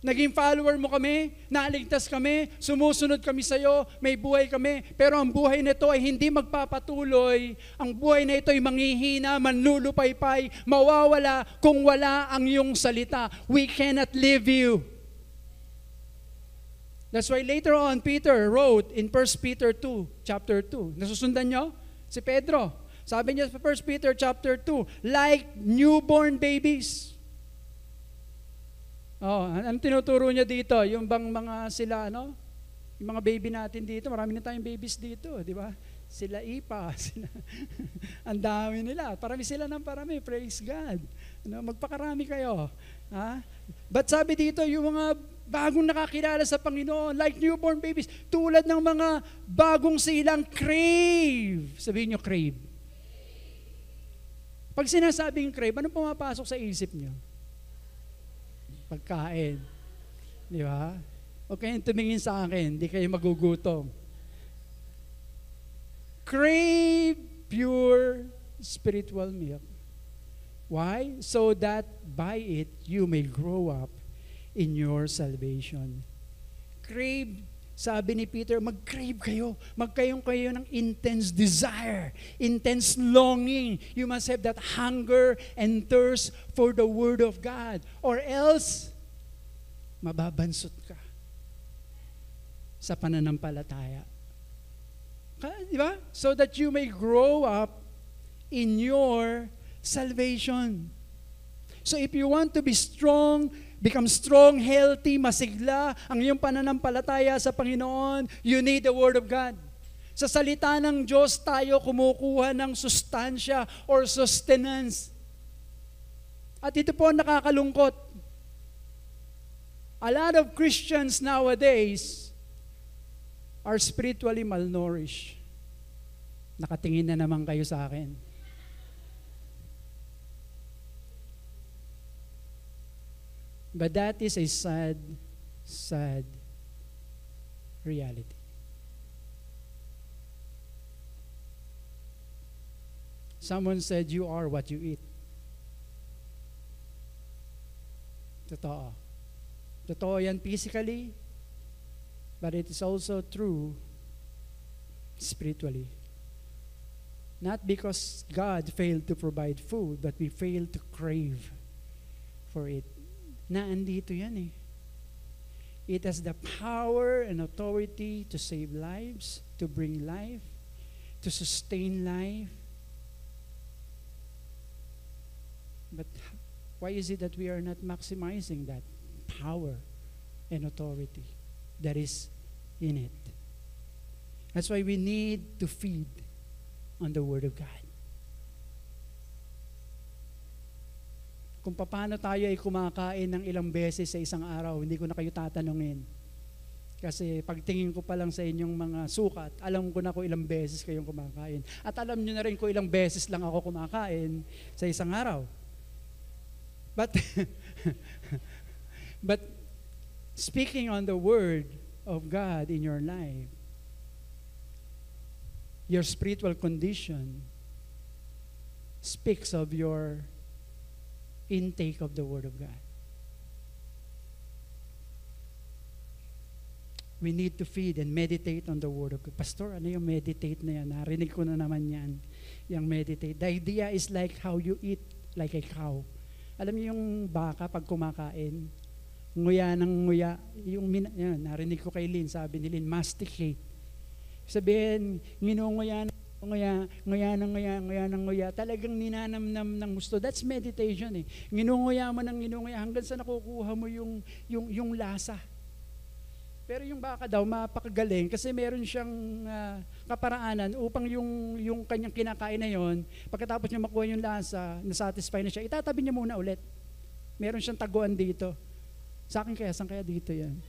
naging follower mo kami, naligtas kami, sumusunod kami sa iyo, may buhay kami, pero ang buhay na ito ay hindi magpapatuloy. Ang buhay na ito ay manghihina, manlulupaypay, mawawala kung wala ang iyong salita. We cannot leave you. That's why later on, Peter wrote in 1 Peter 2, chapter 2. Nasusundan nyo? Si Pedro. Sabi niya sa 1 Peter chapter 2, like newborn babies. Ano tinuturo niya dito? Yung bang mga sila, yung mga baby natin dito, marami na tayong babies dito, di ba? Sila Ipa, ang dami nila. Parami sila ng parami, praise God. Magpakarami kayo. But sabi dito, yung mga bagong nakakilala sa Panginoon, like newborn babies, tulad ng mga bagong silang crave. Sabihin nyo, crave. Pag sinasabing crave, ano pumapasok sa isip nyo? Pagkain. Di ba? Huwag kayong tumingin sa akin, di kayo magugutom. Crave pure spiritual milk. Why? So that by it you may grow up in your salvation. Crave, sabi ni Peter, mag-crave kayo. Magkaroon kayo ng intense desire, intense longing. You must have that hunger and thirst for the Word of God. Or else, mababansot ka sa pananampalataya. Di ba? So that you may grow up in your salvation. So if you want to be strong, become strong, healthy, masigla ang iyong pananampalataya sa Panginoon, you need the Word of God. Sa salita ng Diyos tayo kumukuha ng sustansya or sustenance. At ito po ang nakakalungkot. A lot of Christians nowadays are spiritually malnourished. Nakatingin na naman kayo sa akin. But that is a sad, sad reality. Someone said, you are what you eat. Totoo. Totoo yan physically, but it is also true spiritually. Not because God failed to provide food, but we failed to crave for it. Naandito yan eh. It has the power and authority to save lives, to bring life, to sustain life. But why is it that we are not maximizing that power and authority that is in it? That's why we need to feed on the Word of God. Kung paano tayo ay kumakain ng ilang beses sa isang araw, hindi ko na kayo tatanungin. Kasi pagtingin ko pa lang sa inyong mga sukat, alam ko na kung ilang beses kayong kumakain. At alam nyo na rin kung ilang beses lang ako kumakain sa isang araw. But, but speaking on the Word of God in your life, your spiritual condition speaks of your intake of the Word of God. We need to feed and meditate on the Word of God. Pastor, ano yung meditate na yan? Narinig ko na naman yan, yung meditate. The idea is like how you eat like a cow. Alam niyo yung baka pag kumakain, nguya ng nguya, yan, narinig ko kay Lynn, sabi ni Lynn, masticate. Sabihin, nginunguya ng nguya, talagang ninanamnam ng gusto. That's meditation eh. Nginunguya mo ng nginunguya hanggang sa nakukuha mo yung lasa. Pero yung baka daw, mapakagaling kasi meron siyang kaparaanan upang yung kanyang kinakain na yon, pagkatapos niya makuha yung lasa, nasatisfy na siya, itatabi niya muna ulit. Meron siyang taguan dito. Sa akin kaya, saan kaya dito yan?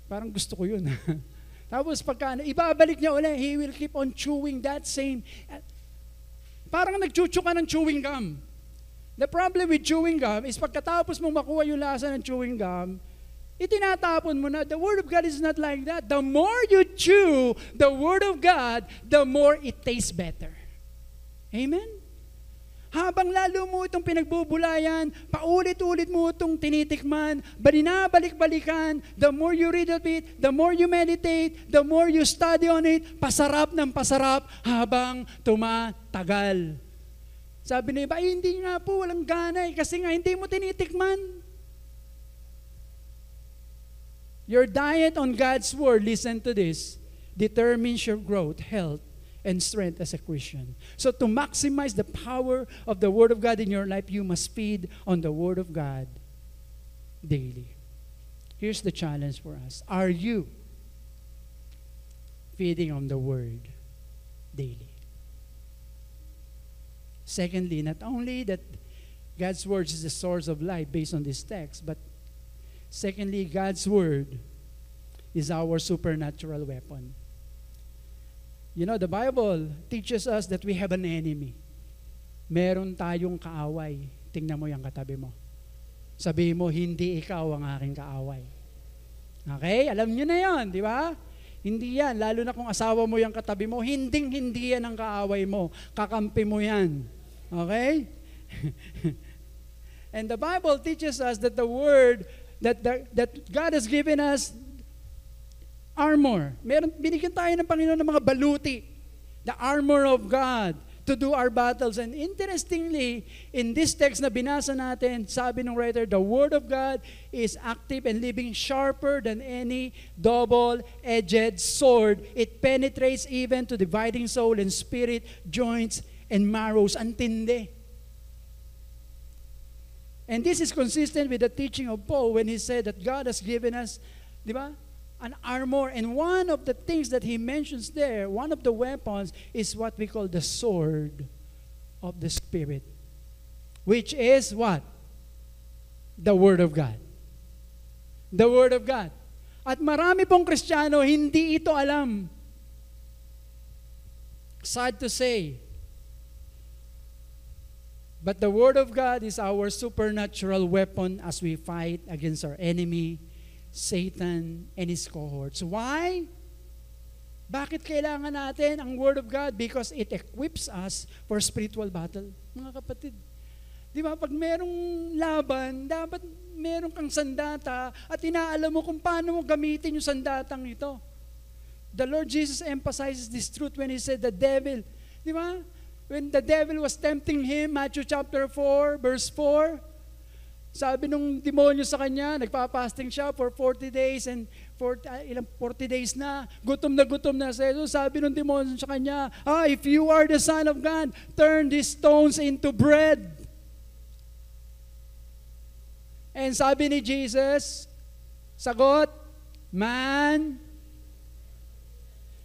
Parang gusto ko yun. Tapos pagka ibabalik niya ulit, he will keep on chewing that same. Parang nagchuchu ka ng chewing gum. The problem with chewing gum is pagkatapos mong makuha yung lasa ng chewing gum, itinatapon mo na. The Word of God is not like that. The more you chew the Word of God, the more it tastes better. Amen? Habang lalo mo itong pinagbubulayan, paulit-ulit mo itong tinitikman, binabalik-balikan, the more you read of it, the more you meditate, the more you study on it, pasarap ng pasarap habang tumatagal. Sabi na iba, hindi nga po, walang gana kasi nga hindi mo tinitikman. Your diet on God's Word, listen to this, determines your growth, health, and strength as a Christian. So to maximize the power of the Word of God in your life, you must feed on the Word of God daily. Here's the challenge for us. Are you feeding on the Word daily? Secondly, not only that God's Word is the source of life based on this text, but Secondly, God's Word is our supernatural weapon. You know, the Bible teaches us that we have an enemy. Meron tayong kaaway. Tingnan mo yung katabi mo. Sabihin mo, hindi ikaw ang aking kaaway. Okay? Alam nyo na yon, di ba? Hindi yan. Lalo na kung asawa mo yung katabi mo, hindi yan ang kaaway mo. Kakampi mo yan. Okay? And the Bible teaches us that the Word, that God has given us armor. Binigyan tayo ng Panginoon ng mga baluti. The armor of God to do our battles. And interestingly, in this text na binasa natin, sabi ng writer, the Word of God is active and living, sharper than any double-edged sword. It penetrates even to dividing soul and spirit, joints and marrows. Antindi. And this is consistent with the teaching of Paul when he said that God has given us, di ba, an armor. And one of the things that he mentions there, one of the weapons, is what we call the sword of the Spirit. Which is what? The Word of God. The Word of God. At marami pong Kristiyano, hindi ito alam. Sad to say. But the Word of God is our supernatural weapon as we fight against our enemy, Satan and his cohorts. Why? Bakit kailangan natin ang Word of God? Because it equips us for spiritual battle. Mga kapatid, di ba, pag merong laban, dapat meron kang sandata at inaalam mo kung paano mo gamitin yung sandatang ito. The Lord Jesus emphasizes this truth when He said the devil, di ba? When the devil was tempting Him, Matthew chapter 4, verse 4, sabi nung demonyo sa kanya, nagpa-fasting siya for 40 days and 40 days na gutom na sa Jesus. Sabi nung demonyo sa kanya, if you are the Son of God, turn these stones into bread. And sabi ni Jesus, sagot, man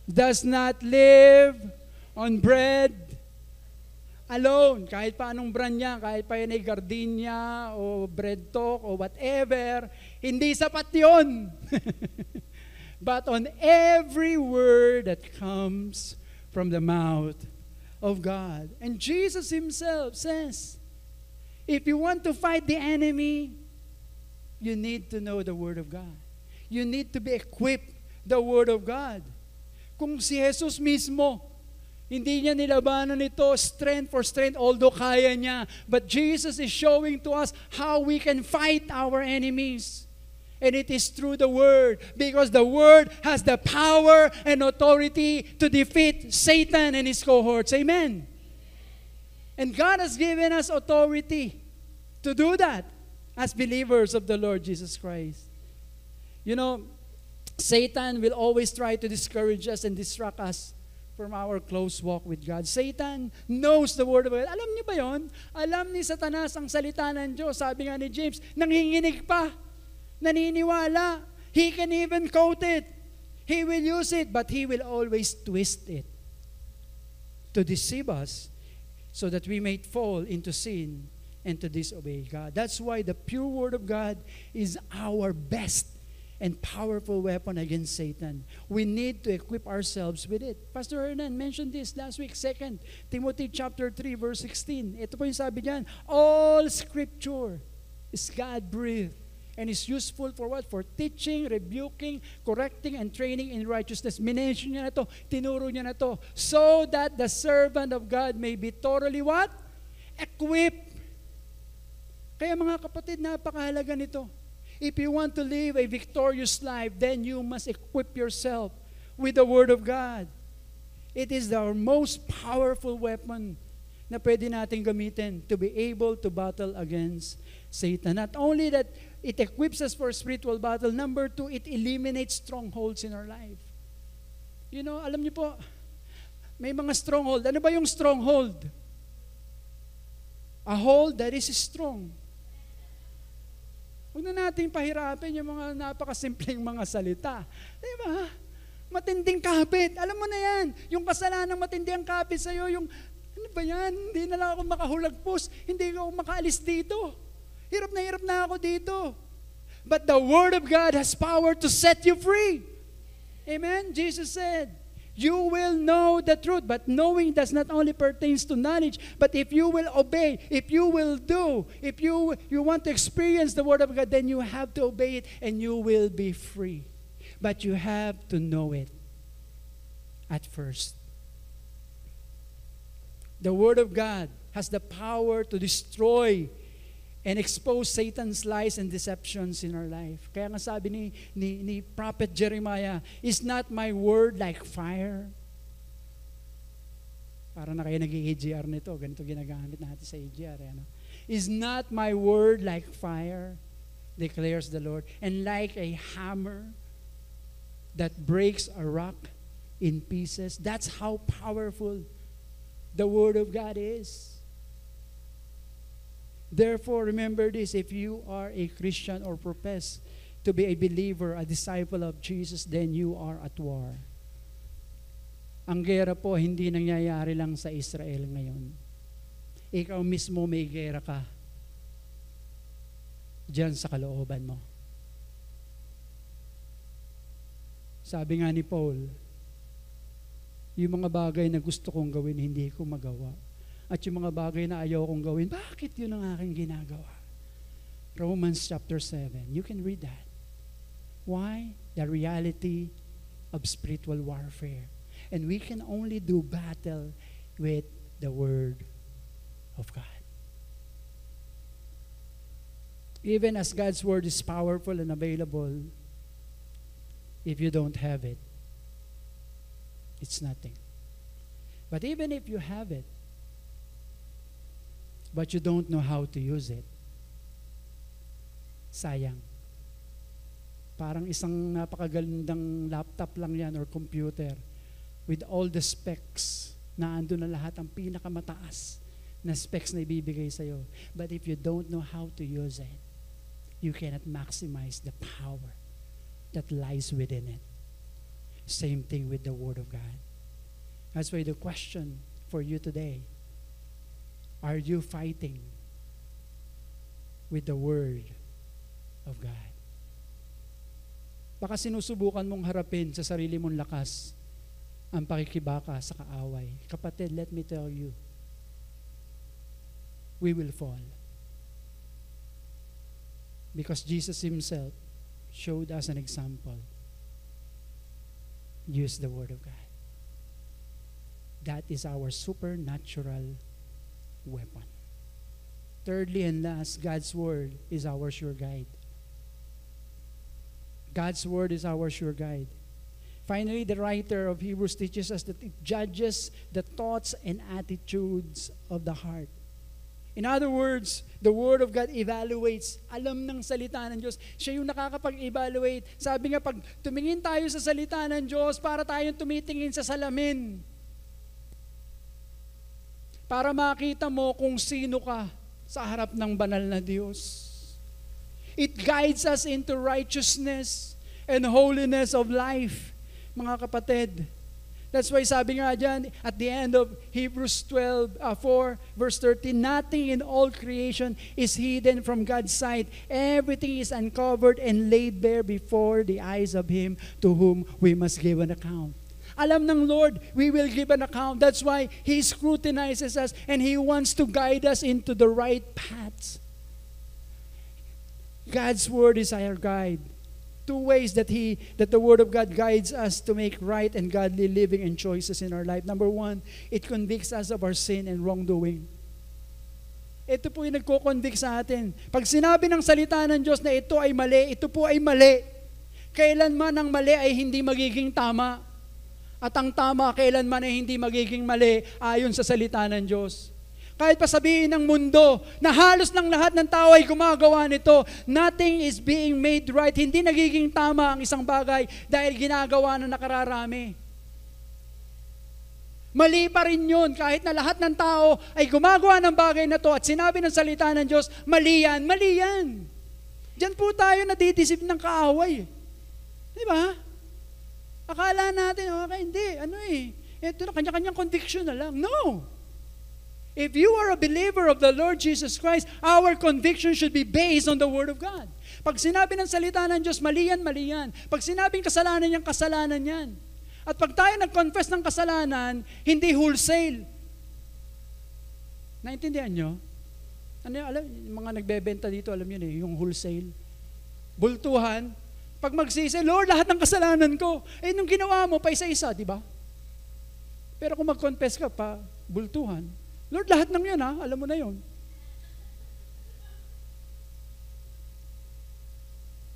does not live on bread alone. Kahit pa anong brand niya, kahit pa yan ay Gardenia o Bread Talk o whatever, hindi sapat yun. But on every word that comes from the mouth of God. And Jesus Himself says, if you want to fight the enemy, you need to know the Word of God. You need to be equipped the Word of God. Kung si Jesus mismo, hindi niya nilabanan ito strength for strength, although kaya niya. But Jesus is showing to us how we can fight our enemies. And it is through the Word. Because the Word has the power and authority to defeat Satan and his cohorts. Amen. And God has given us authority to do that as believers of the Lord Jesus Christ. You know, Satan will always try to discourage us and distract us from our close walk with God. Satan knows the Word of God. Alam niyo ba yon? Alam ni Satanas ang salita ng Diyos. Sabi nga ni James, nanginginig pa, naniniwala. He can even quote it. He will use it, but he will always twist it to deceive us so that we may fall into sin and to disobey God. That's why the pure Word of God is our best and powerful weapon against Satan. We need to equip ourselves with it. Pastor Hernan mentioned this last week, 2 Timothy chapter 3, verse 16. Ito po yung sabi diyan, all Scripture is God-breathed and is useful for what? For teaching, rebuking, correcting, and training in righteousness. Minention niya na to, tinuro niya na to, so that the servant of God may be thoroughly what? Equipped. Kaya mga kapatid, napakahalaga nito. If you want to live a victorious life, then you must equip yourself with the Word of God. It is our most powerful weapon na pwede natin gamitin to be able to battle against Satan. Not only that it equips us for spiritual battle, number 2, it eliminates strongholds in our life. You know, alam niyo po, may mga stronghold. Ano ba yung stronghold? A hold that is strong. Huwag na natin pahirapin yung mga napakasimpleng mga salita. Di ba? Matinding kapit. Alam mo na yan. Yung kasalanan matindi ang kapit sa'yo, yung, ano ba yan? Hindi na lang ako makahulagpos. Hindi ako makaalis dito. Hirap na ako dito. But the Word of God has power to set you free. Amen? Jesus said, you will know the truth, but knowing does not only pertains to knowledge, but if you will obey, if you will do, if you want to experience the Word of God, then you have to obey it and you will be free. But you have to know it at first. The Word of God has the power to destroy and expose Satan's lies and deceptions in our life. Kaya nga sabi ni Prophet Jeremiah, is not my word like fire? Para na kayo nag-AGR nito, ganito ginagamit natin sa AGR. Ano? Is not my word like fire, declares the Lord, and like a hammer that breaks a rock in pieces? That's how powerful the Word of God is. Therefore, remember this, if you are a Christian or profess to be a believer, a disciple of Jesus, then you are at war. Ang gera po, hindi nangyayari lang sa Israel ngayon. Ikaw mismo may gera ka diyan sa kalooban mo. Sabi nga ni Paul, yung mga bagay na gusto kong gawin, hindi ko magawa. At yung mga bagay na ayaw kong gawin, bakit yun ang aking ginagawa? Romans chapter 7. You can read that. Why? The reality of spiritual warfare. And we can only do battle with the Word of God. Even as God's Word is powerful and available, if you don't have it, it's nothing. But even if you have it, but you don't know how to use it, sayang. Parang isang napakagandang laptop lang yan or computer with all the specs na ando na lahat, ang pinakamataas na specs na ibibigay sa'yo. But if you don't know how to use it, you cannot maximize the power that lies within it. Same thing with the Word of God. That's why the question for you today, are you fighting with the Word of God? Baka sinusubukan mong harapin sa sarili mong lakas ang pakikibaka sa kaaway. Kapatid, let me tell you, we will fall. Because Jesus Himself showed us an example. Use the Word of God. That is our supernatural weapon. Thirdly and last, God's Word is our sure guide. God's Word is our sure guide. Finally, the writer of Hebrews teaches us that it judges the thoughts and attitudes of the heart. In other words, the Word of God evaluates. Alam ng salita ng Diyos. Siya yung nakakapag-evaluate. Sabi nga, pag tumingin tayo sa salita ng Diyos, para tayong tumitingin sa salamin. Para makita mo kung sino ka sa harap ng banal na Diyos. It guides us into righteousness and holiness of life, mga kapatid. That's why sabi nga dyan, at the end of Hebrews 4, verse 13, nothing in all creation is hidden from God's sight. Everything is uncovered and laid bare before the eyes of Him to whom we must give an account. Alam ng Lord, we will give an account. That's why He scrutinizes us and He wants to guide us into the right paths. God's Word is our guide. Two ways that the Word of God guides us to make right and godly living and choices in our life. Number one, it convicts us of our sin and wrongdoing. Ito po yung nagko-convict sa atin. Pag sinabi ng salita ng Diyos na ito ay mali, ito po ay mali. Kailanman ang mali ay hindi magiging tama. At ang tama, kailanman ay hindi magiging mali ayon sa salita ng Diyos. Kahit pa sabihin ng mundo na halos ng lahat ng tao ay gumagawa nito, nothing is being made right. Hindi nagiging tama ang isang bagay dahil ginagawa na nakararami. Mali pa rin yun kahit na lahat ng tao ay gumagawa ng bagay na to at sinabi ng salita ng Diyos, mali yan, mali yan. Diyan po tayo nadidisip ng kaaway. Di ba? Akala natin, okay, hindi, ito na, kanya-kanyang conviction na lang. No! If you are a believer of the Lord Jesus Christ, our conviction should be based on the Word of God. Pag sinabi ng salita ng Diyos, mali yan, mali yan. Pag sinabing kasalanan yan, kasalanan yan. At pag tayo nag-confess ng kasalanan, hindi wholesale. Naintindihan nyo? Ano yung, alam, yung mga nagbebenta dito, alam yun eh, yung wholesale. Bultuhan. Pag magsisi, Lord, lahat ng kasalanan ko. Eh, nung ginawa mo, pa isa-isa, di ba? Pero kung mag-confess ka pa, bultuhan, Lord, lahat ng yan ha, alam mo na yon.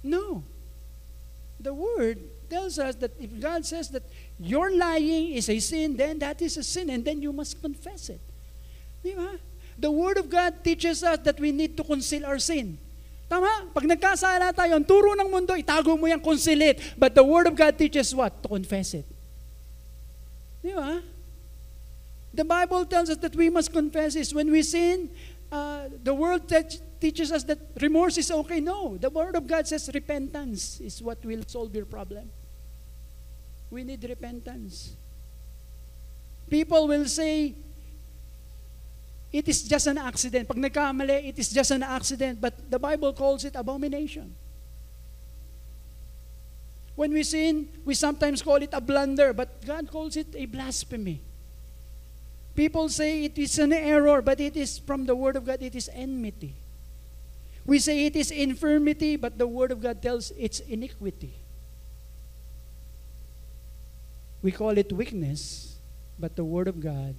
No. The Word tells us that if God says that your lying is a sin, then that is a sin, and then you must confess it. Di ba? The Word of God teaches us that we need to conceal our sin. Tama? Pag nagkasala tayo, ang turo ng mundo, itago mo yan, conceal it. But the Word of God teaches what? To confess it. Di ba? The Bible tells us that we must confess this. When we sin, the world teaches us that remorse is okay. No, the Word of God says repentance is what will solve your problem. We need repentance. People will say, it is just an accident. Pag nagkamali, it is just an accident. But the Bible calls it abomination. When we sin, we sometimes call it a blunder, but God calls it a blasphemy. People say it is an error, but it is from the Word of God, it is enmity. We say it is infirmity, but the Word of God tells it's iniquity. We call it weakness, but the Word of God,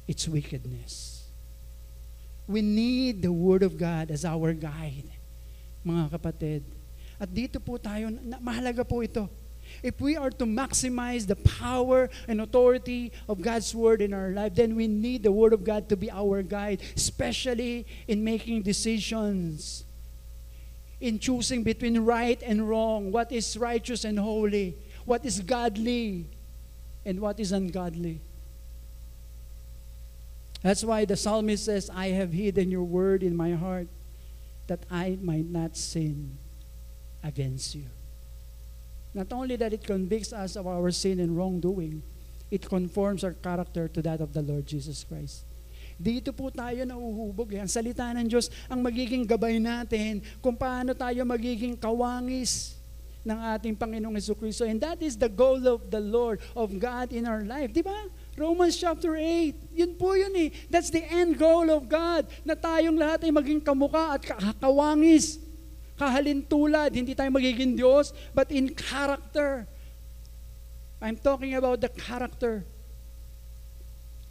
it's wickedness. We need the Word of God as our guide, mga kapatid. At dito po tayo, mahalaga po ito. If we are to maximize the power and authority of God's Word in our life, then we need the Word of God to be our guide, especially in making decisions, in choosing between right and wrong, what is righteous and holy, what is godly, and what is ungodly. That's why the psalmist says, I have hidden your word in my heart that I might not sin against you. Not only that it convicts us of our sin and wrongdoing, it conforms our character to that of the Lord Jesus Christ. Dito po tayo nauhubog. Ang salita ng Diyos ang magiging gabay natin kung paano tayo magiging kawangis ng ating Panginoong Jesucristo. And that is the goal of the Lord, of God in our life. Di ba? Romans chapter 8. Yun po yun eh. That's the end goal of God. Na tayong lahat ay maging kamuka at kawangis. Kahalintulad. Hindi tayo magiging Diyos, but in character. I'm talking about the character.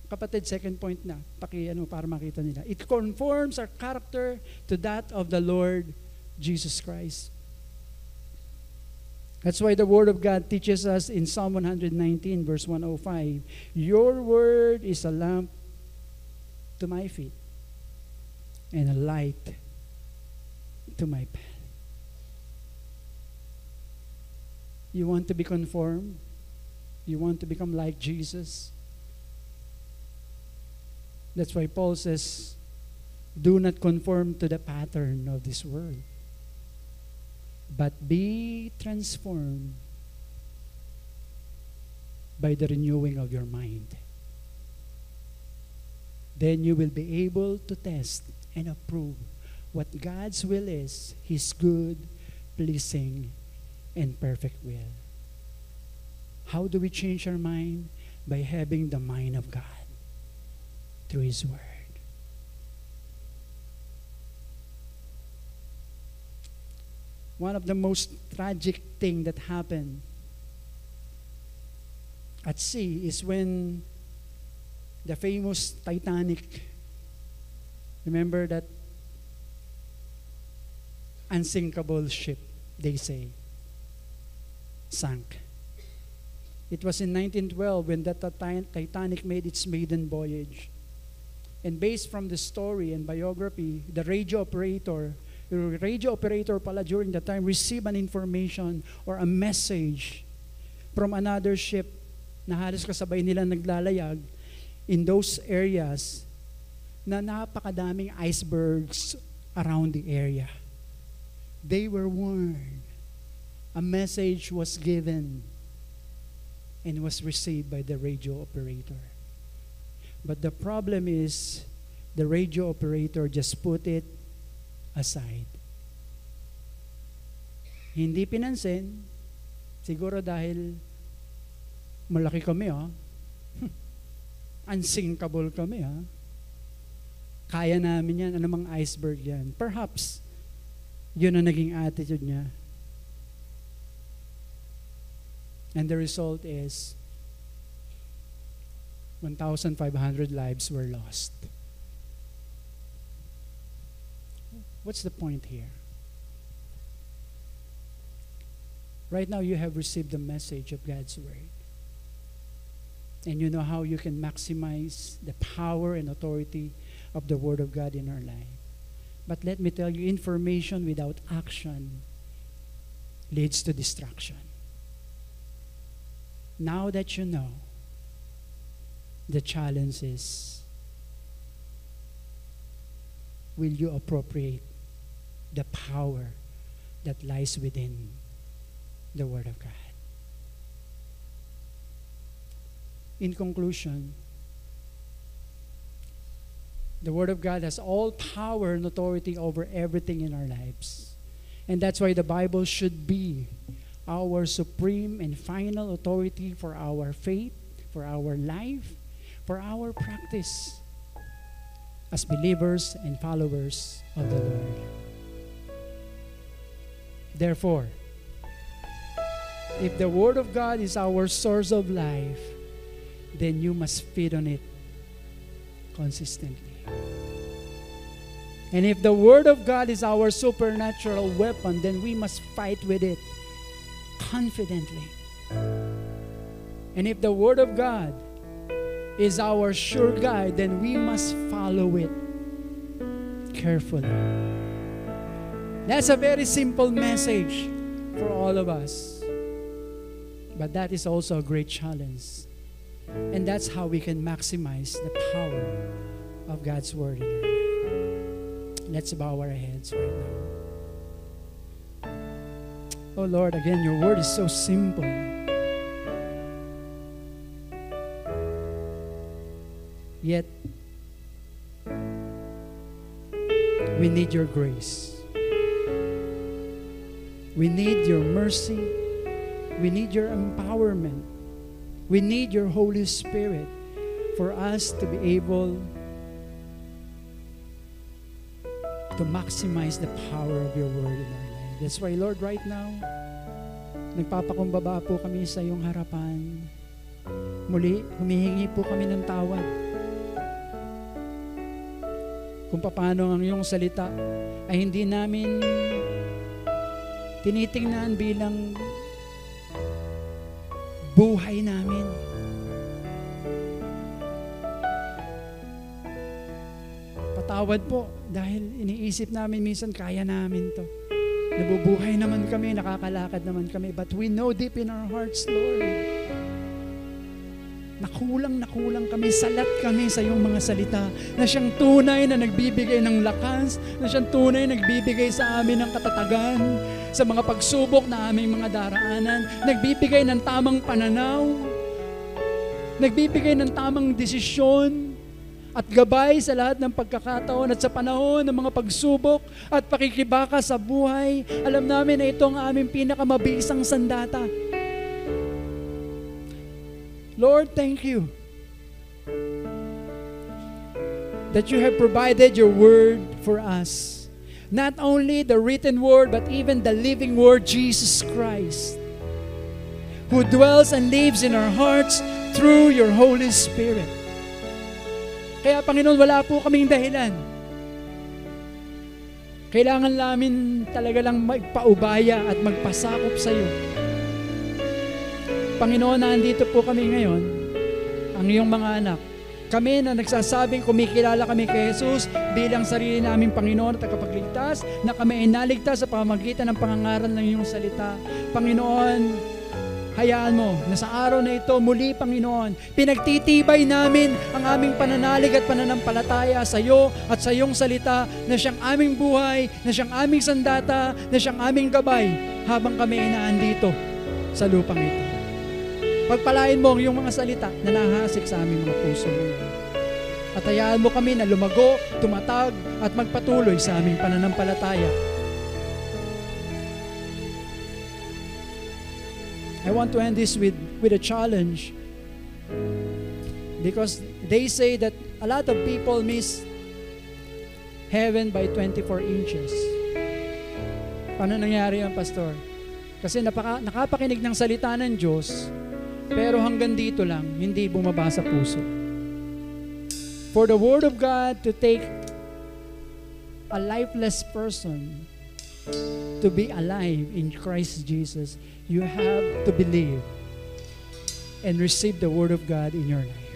Kapatid, second point na. Para makita nila. It conforms our character to that of the Lord Jesus Christ. That's why the Word of God teaches us in Psalm 119 verse 105, your word is a lamp to my feet and a light to my path. You want to be conformed? You want to become like Jesus? That's why Paul says, do not conform to the pattern of this world, but be transformed by the renewing of your mind. Then you will be able to test and approve what God's will is, His good, pleasing, and perfect will. How do we change our mind? By having the mind of God through His Word. One of the most tragic thing that happened at sea is when the famous Titanic, remember that unsinkable ship, they say, sank. It was in 1912 when the Titanic made its maiden voyage. And based from the story and biography, the radio operator pala during that time received an information or a message from another ship na halos kasabay nila naglalayag in those areas na napakadaming icebergs around the area. They were warned. A message was given and was received by the radio operator. But the problem is, the radio operator just put it aside. Hindi pinansin, siguro dahil malaki kami, unsinkable kami, kaya namin yan, anumang iceberg yan. Perhaps, yun ang naging attitude niya. And the result is, 1,500 lives were lost. What's the point here? Right now, you have received the message of God's Word. And you know how you can maximize the power and authority of the Word of God in our life. But let me tell you, information without action leads to destruction. Now that you know, the challenge is, will you appropriate the power that lies within the Word of God? In conclusion, the Word of God has all power and authority over everything in our lives. And that's why the Bible should be our supreme and final authority for our faith, for our life, for our practice as believers and followers of the Lord. Therefore, if the Word of God is our source of life, then you must feed on it consistently. And if the Word of God is our supernatural weapon, then we must fight with it confidently. And if the Word of God is our sure guide, then we must follow it carefully. That's a very simple message for all of us. But that is also a great challenge. And that's how we can maximize the power of God's Word in our life. Let's bow our heads right now. Oh Lord, again, your Word is so simple. Yet, we need your grace. We need your mercy. We need your empowerment. We need your Holy Spirit for us to be able to maximize the power of your Word in our life. That's why, Lord, right now, nagpapakumbaba po kami sa iyong harapan. Muli, humihingi po kami ng tawad. Kung paano ang iyong salita ay hindi namin tinitingnan bilang buhay namin. Patawad po dahil iniisip namin minsan kaya namin to. Nabubuhay naman kami, nakakalakad naman kami. But we know deep in our hearts, Lord, nakulang kami, salat kami sa iyong mga salita na siyang tunay na nagbibigay ng lakas, na siyang tunay na nagbibigay sa amin ng katatagan sa mga pagsubok na aming mga daraanan, nagbibigay ng tamang pananaw, nagbibigay ng tamang desisyon at gabay sa lahat ng pagkakataon at sa panahon ng mga pagsubok at pakikibaka sa buhay. Alam namin na ito ang aming pinakamabisang sandata. Lord, thank you that you have provided your Word for us. Not only the written Word, but even the living Word, Jesus Christ, who dwells and lives in our hearts through your Holy Spirit. Kaya, Panginoon, wala po kaming dahilan. Kailangan namin talaga lang magpaubaya at magpasakop sa iyo. Panginoon, nandito po kami ngayon, ang iyong mga anak. Kami na nagsasabing kumikilala kami kay Jesus bilang sarili naming Panginoon at tagapagligtas, na kami ay naligtas sa pamamagitan ng pangangaral ng iyong salita. Panginoon, hayaan mo na sa araw na ito, muli, Panginoon, pinagtitibay namin ang aming pananalig at pananampalataya sa iyo at sa iyong salita na siyang aming buhay, na siyang aming sandata, na siyang aming gabay habang kami ay naandito sa lupang ito. Pagpalain mo ang iyong mga salita na nahasik sa aming mga puso ngayon. At hayaan mo kami na lumago, tumatag, at magpatuloy sa aming pananampalataya. I want to end this with a challenge. Because they say that a lot of people miss heaven by 24 inches. Paano nangyari yan, Pastor? Kasi nakapakinig ng salita ng Diyos, pero hanggang dito lang, hindi bumaba sa puso. For the Word of God to take a lifeless person to be alive in Christ Jesus, you have to believe and receive the Word of God in your life.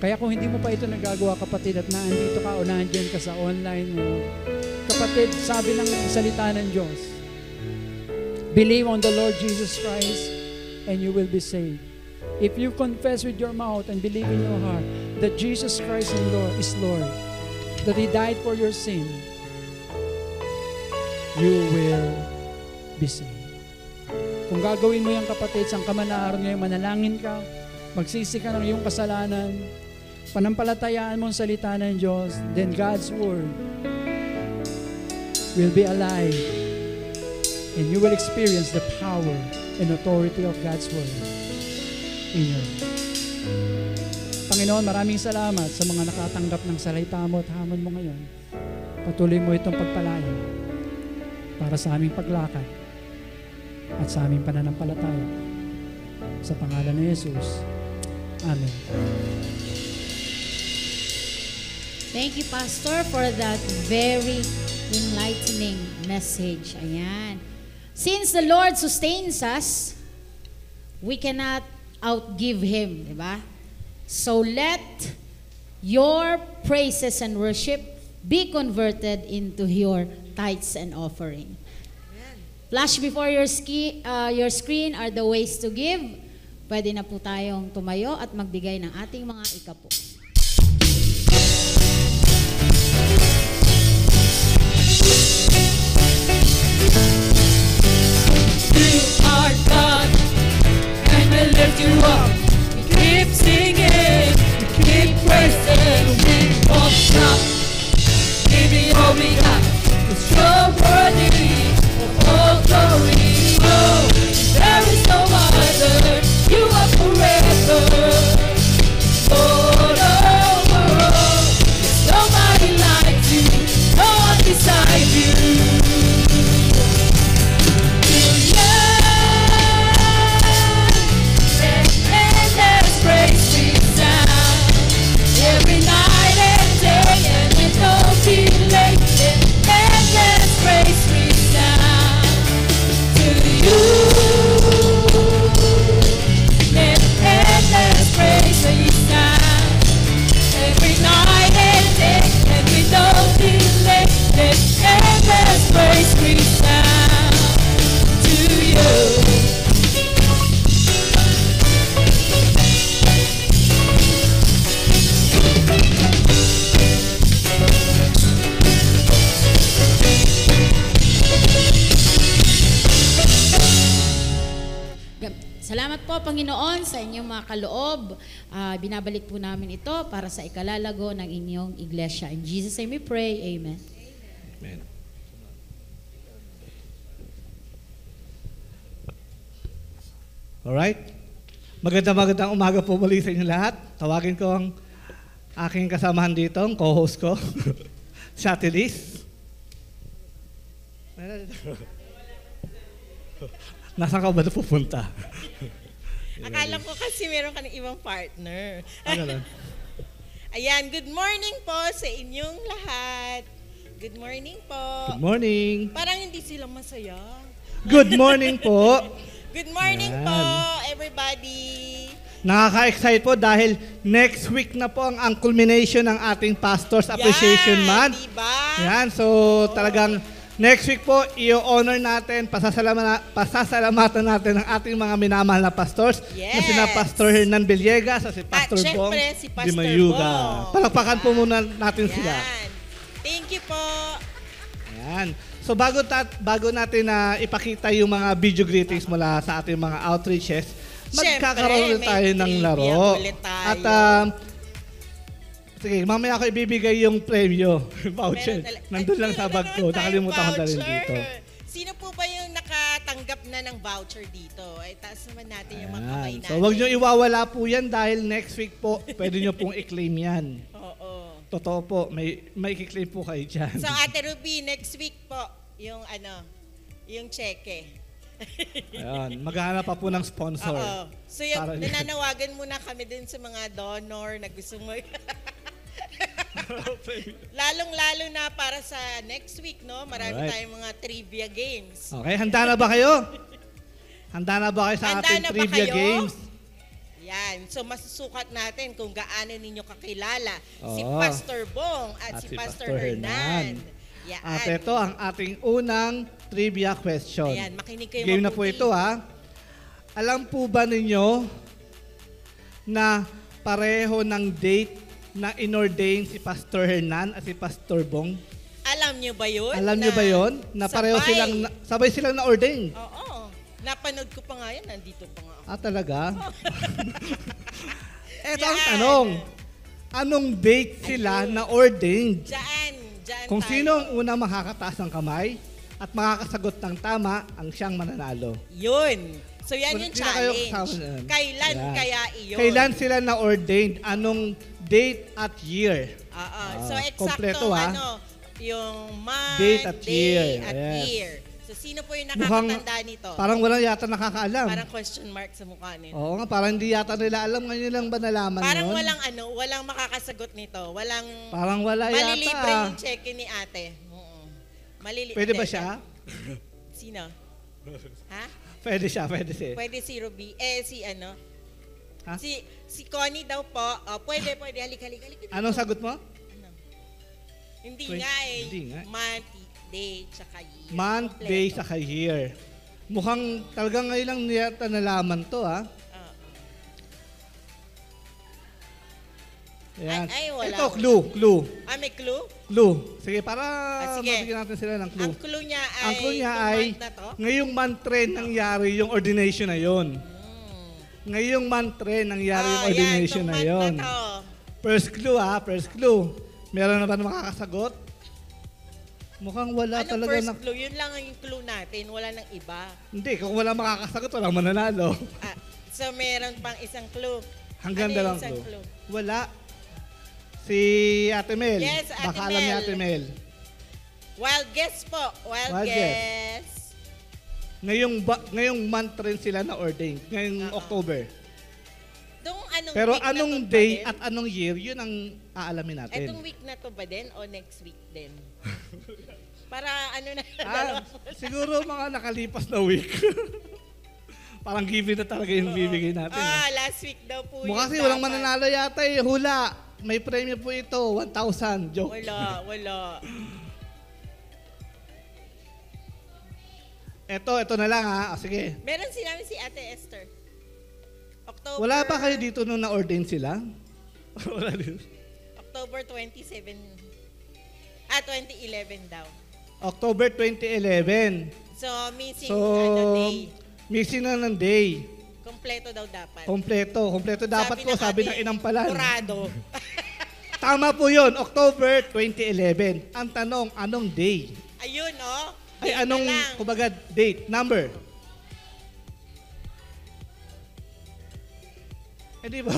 Kaya kung hindi mo pa ito nagagawa, kapatid, at naandito ka o nandiyan ka sa online, kapatid, sabi ng salita ng Diyos, believe on the Lord Jesus Christ and you will be saved. If you confess with your mouth and believe in your heart that Jesus Christ is Lord, that He died for your sin, you will be saved. Kung gagawin mo yan, kapatid, saan ka man naroon ngayon, manalangin ka, magsisi ka ng iyong kasalanan, panampalatayaan mo ang salita ng Diyos, then God's Word will be alive and you will experience the power and authority of God's Word in your life. Panginoon, maraming salamat sa mga nakatanggap ng salita mo at hamon mo ngayon. Patuloy mo itong pagpalain para sa aming paglakad at sa aming pananampalataya. Sa pangalan ni Jesus. Amen. Thank you, Pastor, for that very enlightening message. Ayan. Since the Lord sustains us, we cannot outgive Him, di ba? So let your praises and worship be converted into your tithes and offering. Flash before your screen are the ways to give. Pwede na po tayong tumayo at magbigay ng ating mga ikapo. You are God, and we lift you up. We keep singing, we keep praising, we won't stop. Give me all we got, 'cause you're worthy of all glory. Oh, there is no other, you are forever. Lord over all, there's nobody like you, no one beside you. Salamat po, Panginoon, sa inyong mga kaloob. Binabalik po namin ito para sa ikalalago ng inyong iglesia. In Jesus' name we pray. Amen. Amen. Alright. Magandang umaga po muli sa inyo lahat. Tawagin ko ang aking kasamahan dito, ang co-host ko, si Ate Liz. Nasaan ka ba na pupunta? Akala ko kasi meron ka ng ibang partner. Ano lang? Ayan, good morning po sa inyong lahat. Good morning po. Good morning. Parang hindi sila masaya. Good morning po. Good morning Ayan. po, everybody. Nakaka-excite po dahil next week na po ang culmination ng ating Pastors Appreciation Month. Diba? Yan, so talagang next week po, i-honor natin, pasasalamatan natin ang ating mga minamahal na pastors. Yes. Na sina Pastor Hernan Villegas at si Pastor At Bong syempre, si Pastor Dimayuga. Bong. Palakpakan po muna natin sila. Yan. Thank you po. Ayan. So bago natin na ipakita yung mga video greetings mula sa ating mga outreaches, magkakaroon Syempre, tayo may ng trivia laro. ulit tayo. At Sige, mamaya ako ibibigay yung premyo. Voucher. Nandun lang sa bag ko. Nakalimutan ko na rin dito. Sino po ba yung nakatanggap na ng voucher dito? Ay, taas naman natin yung mga kamay Ayan. natin. So, wag nyo iwawala po yan dahil next week po, pwede nyo pong i-claim yan. Oo. Totoo po, may i-claim po kayo dyan. So, Ate Ruby, next week po, yung yung cheque. Ayan, maghahanap pa po ng sponsor. Oo. So, yung, Para- nananawagan muna kami din sa mga donor na gusto mo. Lalong-lalo na para sa next week, no? Marami Alright. tayong mga trivia games. Okay, handa na ba kayo? Handa na ba kayo sa Handa ating na ba trivia kayo? games? Yan. So, masusukat natin kung gaano ninyo kakilala si Oo. Pastor Bong at si Pastor Hernan. Yan. At ito ang ating unang trivia question. Ayan, makinig kayo Game na po mabuti. ito ha. Alam po ba ninyo na pareho ng date na inordain si Pastor Hernan at si Pastor Bong? Alam nyo ba yun? Alam nyo ba yon? Na pareho sabay. sabay silang na-ordain. Oo. Napanood ko pa nga yan. Nandito pa nga ako. Ah, talaga? Eto ang Yan. tanong. Anong date sila na-ordained? Diyan Kung tayo. sino ang unang makakataas ng kamay at makakasagot ng tama, ang siyang mananalo. Yun. So yan yung Hindi na kayo challenge. kasama na. Kailan Yan. kaya iyon? Kailan sila na-ordained? Anong date at year? Oo. So Ah, eksakto kompleto, ha? yung month, Date at year. at Yes. year. So sino po yung Mukhang nakakatanda nito? parang wala yata nakakaalam. Parang question mark sa mukha nito. Oo nga, parang hindi yata nila alam. Ngayon lang ba nalaman Parang yun? walang makakasagot nito. Walang Parang wala yata. malilibre yung check ni ate. Oo. Pwede ba siya? Sino? Ha? Pwede siya, pwede siya. Pwede si Ruby. Si ano? Ha? Si Connie daw po. Pwede. Halik. Anong sagot mo? Ano? Hindi Pwede- nga eh. hindi nga. Month, day, tsaka year. Month, Kompleto. day, saka year. Mukhang talagang ngayon lang niyata nalaman to, ha? Oo. Ayan. Ay, wala. Ito, clue. May clue? Clue. Sige, para Sige. mabigyan natin sila ng clue. Ang clue niya ay, Ang clue niya itong ay, month na to? ngayong month rin nangyari yung ordination na yon. Ngayong month rin nangyari yung ordination itong na month yon. na to. First clue, ha? First clue. Meron na ba na makakasagot? Mukhang wala Anong talaga first na... clue? Yun lang yung clue natin. Wala nang iba. Hindi, kung wala makakasagot, walang mananalo. So, meron pang isang clue. Hanggang Ano yung dalawang isang clue. clue? Wala. Si Ate Mel. Yes, Ate Baka alam ni Mel. Ate Mel. Wild guess po. Wild Wild guess. Ngayong month rin sila na ordained. Ngayong October. Pero week na anong to ba day din? at anong year, yun ang aalamin natin. Etong week na to ba din o next week din? Para ano na, Ah, siguro mga nakalipas na week. Parang given na talaga yung bibigay natin. last week daw po Mukha kasi yun walang dapat. mananalo yata eh. Hula. May premyo po ito. 1,000. Joke. Wala. Ito na lang ha. Sige. Meron sinabi si Ate Esther. October, Wala ba kayo dito nung na-ordain sila? Wala din. October 27. 2011 daw. October 2011. So, missing So, day. missing na ng day. Kompleto daw dapat. Kompleto dapat po, sabi ng inampalan. Kurado. Tama po yun, October 2011. Ang tanong, anong day? Ayun, oh. Ay, Date anong, na lang. kumbaga, date, number? Eh, di ba?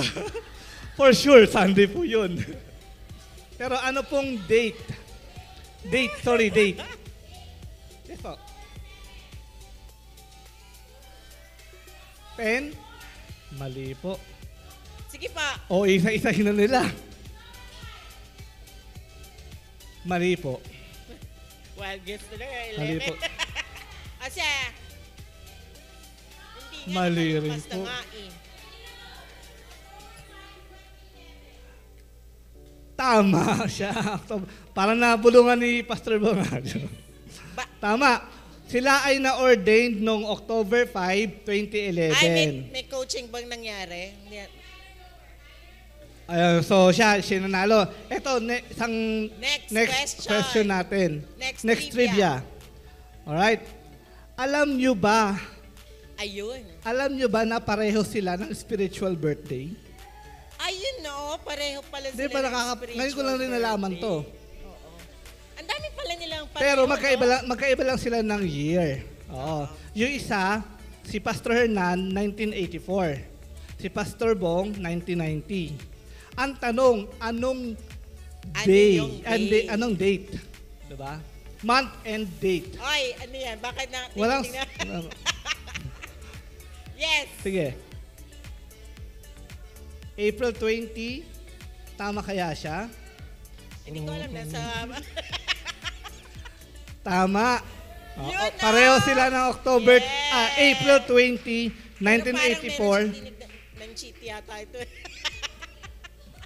For sure, Sunday po yun. Pero ano pong date? Date. Yes po. Pen? Mali po. Sige pa. O, isa-isahin na nila. Mali po. Wild guess na lang. Mali po. Kasi, hindi nga Mali naman rin basta po. nga eh. Tama siya. Parang nabulungan ni Pastor Bongadio. Tama. Sila ay na-ordained noong October 5, 2011. Ay, may coaching bang nangyari? Ayun, so siya nanalo. Ito, isang Next question natin. Next trivia. Alright. Alam nyo ba Ayun. na pareho sila ng spiritual birthday? Ayun, no. pareho pala Hindi sila ba ng spiritual ngayon ko lang rin nalaman to. Oo. Ang dami pala nilang pareho, Pero no? magkaiba lang sila ng year. Oo. Yung isa, si Pastor Hernan, 1984. Si Pastor Bong, 1990. Ang tanong, anong day? yung day? Anong date? Diba? Month and date. Ay, ano yan? Bakit na? Walang... tinitingnan? Yes. Sige. April 20, tama kaya siya? Hindi ko alam nasa... Tama. Yun na! Pareho sila ng October, Yes! April 20, Pero parang 1984. meron siyang ng cheat yata ito.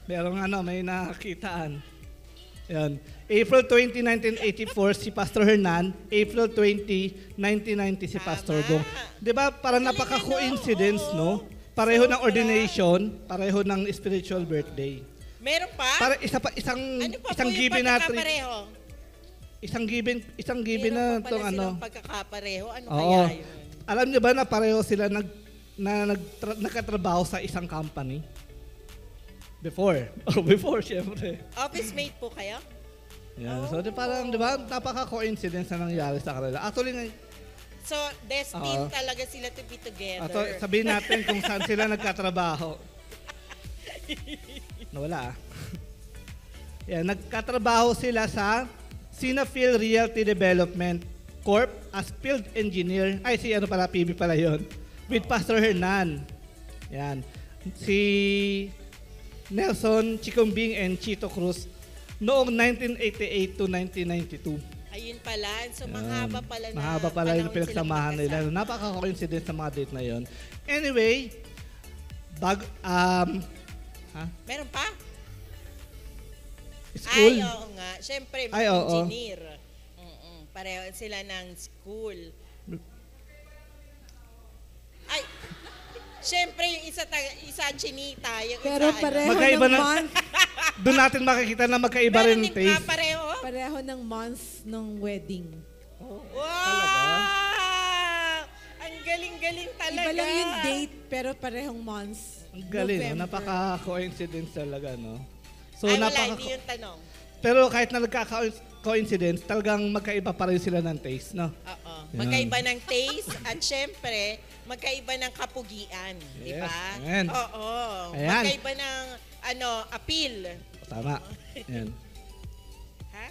Merong may nakakitaan. Yan. April 20, 1984 si Pastor Hernan, April 20, 1990 si Pastor Gong. 'Di ba? Para napaka-coincidence, no? Pareho ng ordination, pareho ng spiritual birthday. Meron pa? Para ano pa isang po yung given na pagkakapareho? isang given na Meron pa tong pala silang pagkakapareho. Ano Oo. kaya yun? Alam niyo ba na pareho sila nagkatrabaho sa isang company? Before. Before, syempre. Office mate po kayo? Yan. So, parang, di ba, napaka-coincidence na nangyari sa kanila. Actually, So, destined talaga sila to be together. sabihin natin kung saan sila nagkatrabaho. Nawala. Yan, nagkatrabaho sila sa Sinafil Realty Development Corp as field engineer. Ay, PB pala yun. With Pastor Hernan. Yan. Si Nelson Chicombing and Chito Cruz noong 1988 to 1992. Ayun pala. So, mahaba pala na. Mahaba pala yung panahon pinagsamahan silang nila. magkasama. Napaka-coincidence sa mga date na yon. Anyway, Meron pa? school. Ay, oo nga. Siyempre, Ay, oo. engineer. Pareho sila ng school. Ay, siyempre, yung isa chinita. Yung Pero isa, pareho Magkaiba ng na- month, Doon natin makikita na magkaiba Meron rin din taste. pareho. pareho ng months ng wedding. Wow! Ang galing-galing talaga. Iba lang yung date, pero parehong months. Ang galing, no? November. Napaka-coincidence talaga, no? So, Ay, wala, hindi yung tanong. Pero kahit na nagka-coincidence, talagang magkaiba pa rin sila ng taste, no? Oo. Yan. Magkaiba ng taste at syempre, magkaiba ng kapugian. Di Yes, ba? amen. Oo. Ayan. Magkaiba ng appeal. Tama. Yan. Ha?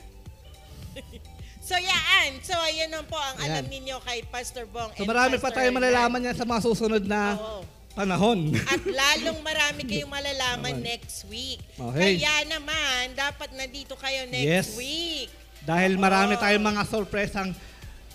So, yan. So, yan lang po ang alam Ayan. ninyo kay Pastor Bong So, and marami pa Pastor tayong Hernan. malalaman yan sa mga susunod na Oo. panahon. At lalong marami kayong malalaman Naman. next week. Okay. Kaya naman, dapat nandito kayo Yes. next week. Dahil Oo. marami tayong mga sorpresang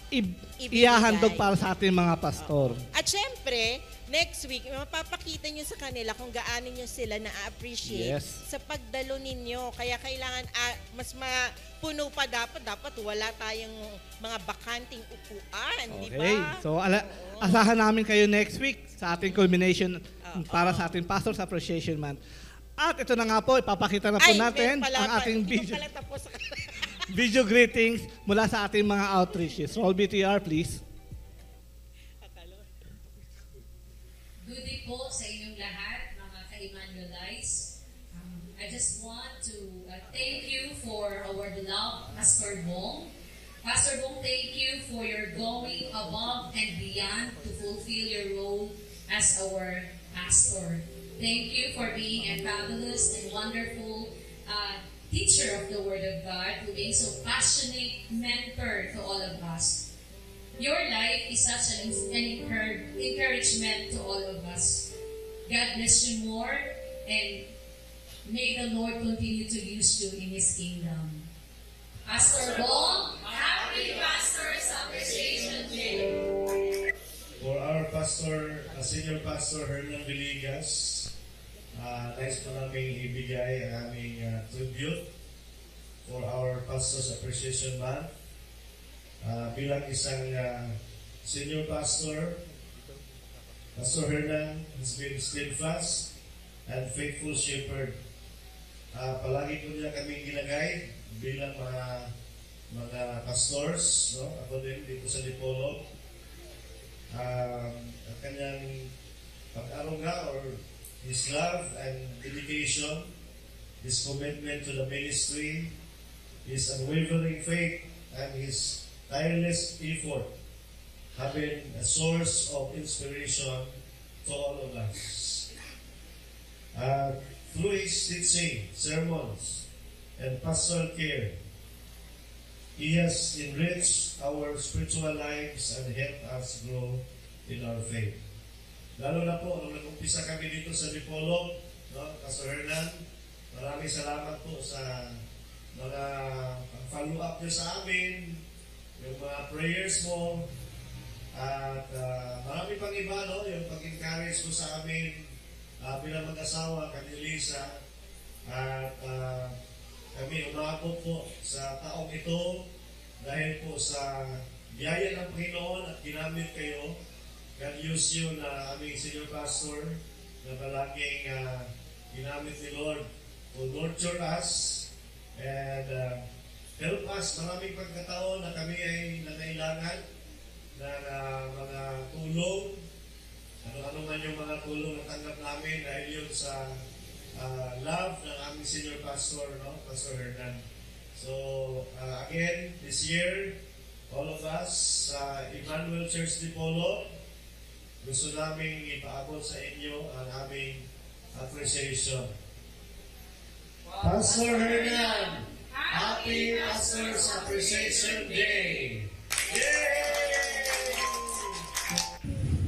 Ibibigay. ihahandog para sa ating mga pastor. At syempre, next week, mapapakita nyo sa kanila kung gaano nyo sila na-appreciate Yes. sa pagdalo ninyo. Kaya kailangan mas mapuno pa dapat wala tayong mga bakanting upuan, di ba? Okay. So, asahan namin kayo next week sa ating culmination para sa ating Pastor's Appreciation Month. At ito na nga po, ipapakita na po natin meron pala ang ating hindi video, ko pala tapos. video greetings mula sa ating mga outreaches. Roll BTR, please. Good day po sa inyong lahat, mga ka-Emmanuelites. I just want to thank you for our beloved Pastor Bong. Pastor Bong, thank you for your going above and beyond to fulfill your role as our pastor. Thank you for being a fabulous and wonderful teacher of the Word of God, who being so passionate mentor to all of us. Your life is such an encouragement to all of us. God bless you more, and may the Lord continue to use you in His kingdom. Pastor Bong, Happy Pastor's Appreciation Day. For our pastor, senior pastor Hernan Villegas, nais po namin ibigay ang aming tribute for our Pastor's Appreciation Month. Bilang isang senior pastor, Pastor Hernan has been steadfast and faithful shepherd. Palagi po nila kami ginagay bilang mga pastors, no? Ako din dito sa Dipolog. Ang kanyang pag-aruga or his love and dedication his commitment to the ministry, his unwavering faith, and his tireless effort have been a source of inspiration to all of us. Through his teaching, sermons, and pastoral care, he has enriched our spiritual lives and helped us grow in our faith. Lalo na po, nung nag-umpisa kami dito sa Dipolog, no, Pastor Hernan, maraming salamat po sa mga follow-up niyo sa amin, yung mga prayers mo, at marami pang iba, no, yung pag-encourage mo sa amin bilang mag-asawa, kami Lisa, at kami umabot po sa taong ito dahil po sa biyaya ng Panginoon at ginamit kayo. God use you na aming senior pastor na palaging ginamit ni Lord to nurture us and help us. Maraming pagkataon na kami ay nangailangan ng mga tulong. Ano-ano man yung mga tulong na tanggap namin dahil yun sa love ng aming senior pastor, no? Pastor Hernan. So, again, this year, all of us sa Emmanuel Church Dipolog, gusto namin ipaabot sa inyo ang aming appreciation. Pastor Hernan, Happy Pastor's Appreciation Day! Yay!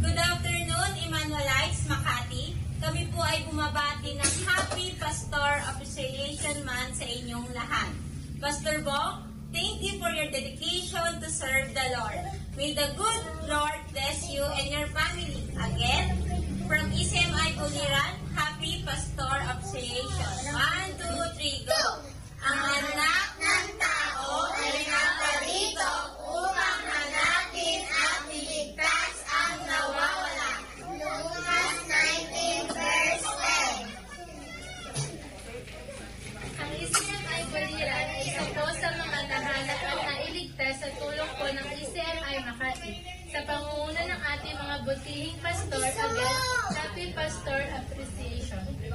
Good afternoon, Emmanuelites, Makati. Kami po ay bumabati ng Happy Pastor Appreciation Month sa inyong lahat. Pastor Bong, thank you for your dedication to serve the Lord. May the good Lord bless you and your family. Again, from ECMI Buliran, Happy Pastor Appreciation. 1, 2, 3, go! Ang anak ng tao ay naparito upang hanapin at iligtas ang nawawala. Lucas 19 verse 10. Ang ECMI Buliran ay isa po sa mga nahanap at nailigtas sa tulong po ng ECMI Makati. Sa pangunguna ng ating mga butihing pastor, again, Happy Pastor Appreciation. 1,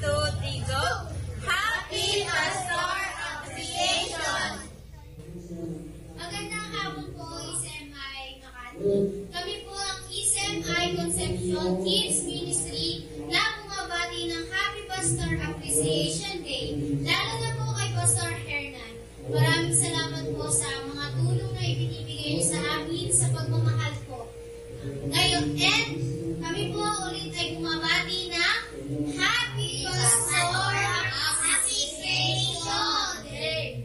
2, 3, go! Happy Pastor Appreciation! Magandang hapon po, ECMI Makati. Kami po ang ECMI Conception Kids Ministry na bumabati ng Happy Pastor Appreciation Day, lalo na po kay Pastor Hernan. Maraming salamat po sa mga tulong na ibinibigay niyo sa amin sa pagmamahal po. Ngayon, and kami po ulit ay bumabati ng Happy Pastor Appreciation Day.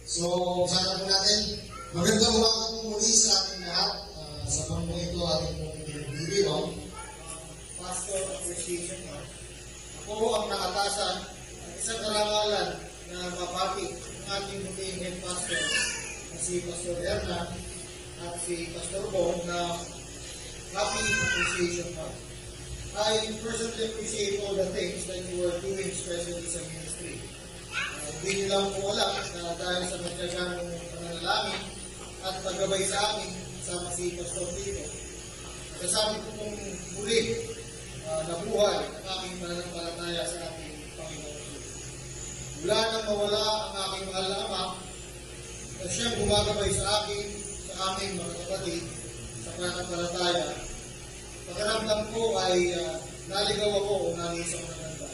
So, sana po natin, magandang umaga po muli sa ating lahat. Sa pangmong ito, ating pong pinag-ibig, no? Pastor Appreciation Month. Ako po ang nakatasan at isang karangalan na mapapit ng ating muling head pastor na si Pastor Hernan at si Pastor Bong na Happy Appreciation Month. I personally appreciate all the things that you are doing, especially sa ministry. Hindi nyo lang po alam na dahil sa matyagang pananalangin at paggabay sa amin, sama si Pastor Tito. Kasabi ko pong muli nabuhay ang aking pananampalataya sa ating Panginoon. Mula nang mawala ang aking mahal na ama, na siyang gumagabay sa akin, sa aming mga kapatid, sa pananampalataya. Pagkaramdam ko ay naligaw ako o nangis ako ng ganda.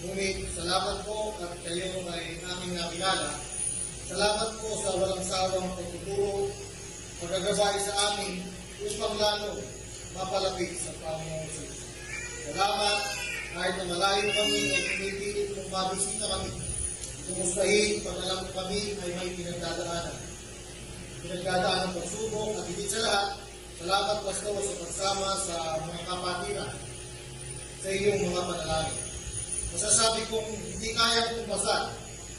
Ngunit salamat po at kayo ay aming nakilala. Salamat po sa walang sawang pagtuturo, pagkagabay sa amin upang lalo mapalapit sa Panginoon Jesus. Salamat kahit na malayo kami ay pinipilit kung mabisita kami. Kumustahin pag alam ko kami ay may pinagdadaanan. Pinagdadaanan pagsubok at higit sa lahat, salamat Pastor sa pagsama sa mga kapatiran sa inyong mga panalangin. Masasabi kong hindi kaya kong basa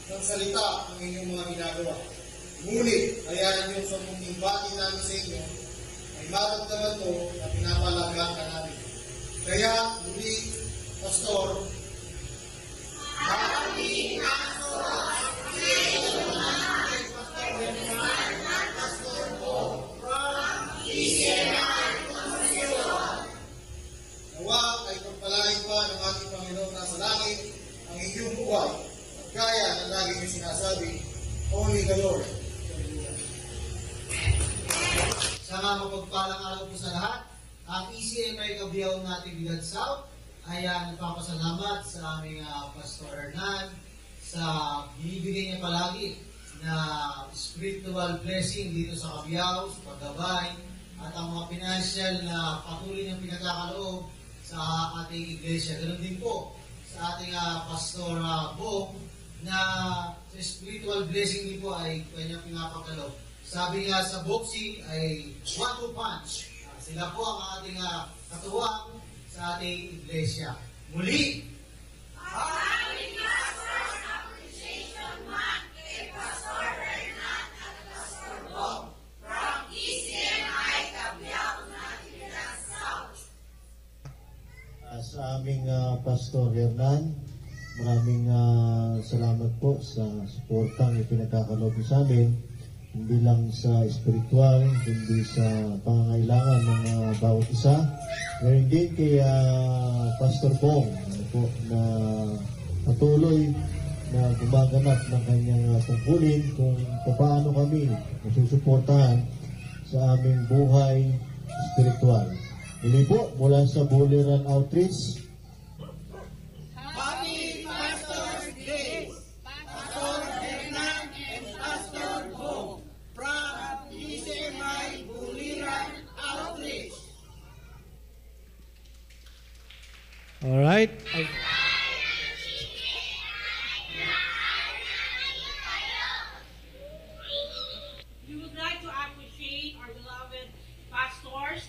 ng salita ang inyong mga ginagawa. Ngunit, hayaan niyo sa munting bati namin sa inyo ay maramdaman mo na pinapalagaan ka namin. Kaya, muli, Pastor, Happy Pastor! Nawa ay pagpalain pa ng ating Panginoon na sa langit ang lagi niyo sinasabi, only the Lord. Sa nga mapagpalang araw po sa lahat, ang ECMI Kabiyaw natin Bigad South ay nagpapasalamat sa aming Pastor Hernan sa binibigay niya palagi na spiritual blessing dito sa Kabiyaw, sa paggabay, at ang mga financial na patuloy niyang pinagkakaloob sa ating iglesia. Ganun din po sa ating Pastor Bong na sa spiritual blessing din po ay kanyang pinapagkaloob. Sabi nga sa boxing ay 1-2 punch. Sila po ang ating katuwang sa ating iglesia. Muli, Happy Pastor's Appreciation Month kay Pastor Hernan at Pastor Bong from ECMI Kabiyaw Natividad South. Sa aming Pastor Hernan, maraming salamat po sa suportang ipinagkakaloob sa amin, hindi lang sa espiritual, kundi sa pangangailangan ng bawat isa. Ngayon din kay Pastor Bong po, na patuloy na gumaganap ng kanyang tungkulin kung paano kami masusuportahan sa aming buhay espiritual. Muli po, mula sa Buliran Outreach, Happy Pastor's Day, Pastor Hernan and Pastor Bong from ECMI Buliran Outreach. Alright. We would like to appreciate our beloved pastors,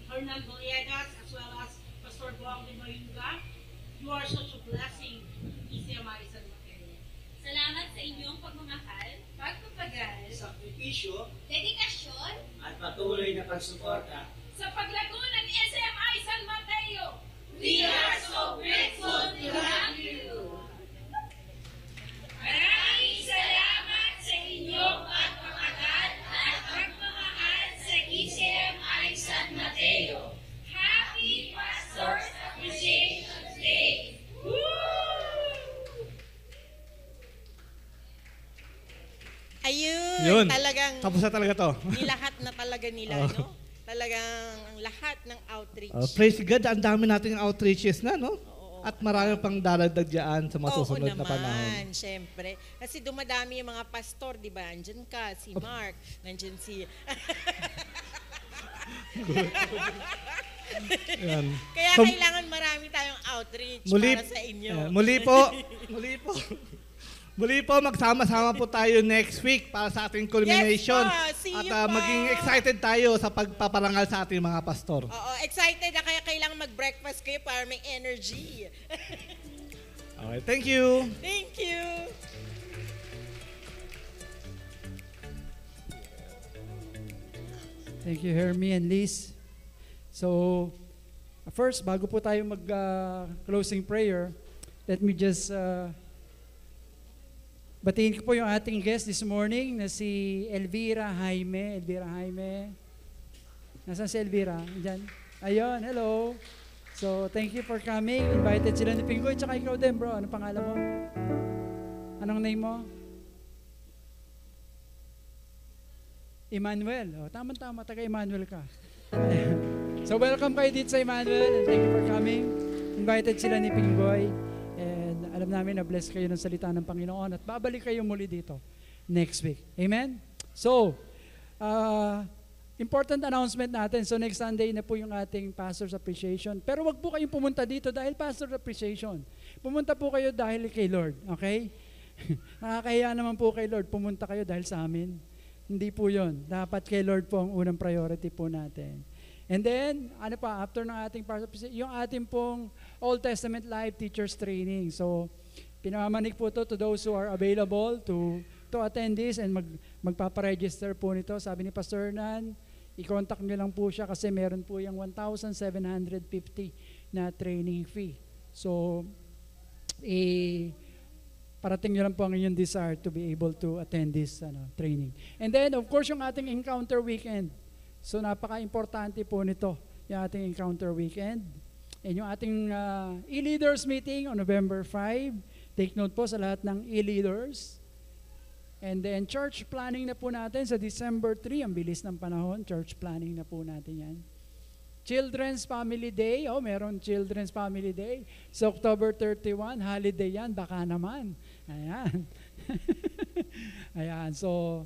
Hernan Villegas, as well as Pastor Bong de Mayuga. You are such a blessing to ECMI San Mateo. Salamat sa inyong pagmamahal, pagpapagal, sakripisyo, dedikasyon, at patuloy na pagsuporta sa paglago ng SMI San Mateo. We are so grateful to have you. Maraming salamat sa inyong pagpapagal at pagmamahal sa ECMI San Mateo. Happy Pastor's Appreciation Day! Ayun, Yun. talagang Tapos na talaga to. nilahat na talaga nila, no? Talagang ang lahat ng outreach. Praise God, ang dami nating outreaches na, no? At marami pang daragdag dyan sa masusunod na panahon. Siyempre. Kasi dumadami yung mga pastor, di ba? Andyan ka, si Mark, nandyan si... Yan. Kaya So, kailangan marami tayong outreach para sa inyo. Muli po, magsama-sama po tayo next week para sa ating culmination. Yes, see you At maging excited tayo sa pagpaparangal sa ating mga pastor. Oo, excited na kaya kailangan mag-breakfast kayo para may energy. Okay, thank you. Thank you. Thank you, Hermie and Liz. So, first, bago po tayo mag-closing prayer, let me just batiin ko po yung ating guest this morning na si Elvira Jaime. Elvira Jaime. Nasaan si Elvira? Diyan. Ayun, hello. So, thank you for coming. Invited sila ni Pingoy. Tsaka ikaw din, bro. Anong pangalan mo? Anong name mo? Emmanuel. Oh, tama-tama. Taga-Emmanuel ka. So, welcome kayo dito sa Emmanuel. And thank you for coming. Invited sila ni Pingoy. And alam namin na bless kayo ng salita ng Panginoon at babalik kayo muli dito next week. Amen? So, important announcement natin. So, next Sunday na po yung ating Pastor's Appreciation. Pero wag po kayong pumunta dito dahil Pastor's Appreciation. Pumunta po kayo dahil kay Lord. Okay? Nakakahiya naman po kay Lord. Pumunta kayo dahil sa amin. Hindi po yun. Dapat kay Lord po ang unang priority po natin. And then, after ng ating Pastor's Appreciation, yung ating pong Old Testament Live Teachers Training. So, pinamamanik po to those who are available to attend this and magpaparegister po nito. Sabi ni Pastor Hernan, i-contact nyo lang po siya kasi meron po yung 1,750 na training fee. So, parating nyo lang po ang inyong desire to be able to attend this training. And then, of course, yung ating Encounter Weekend. So, napaka-importante po nito, yung ating Encounter Weekend. And yung ating e-leaders meeting on November 5, Take note po sa lahat ng e-leaders. And then, church planning na po natin sa December 3. Ang bilis ng panahon. Church planning na po natin yan. Children's Family Day. Meron Children's Family Day. Sa October 31, holiday yan. Baka naman. Ayan. Ayan. So,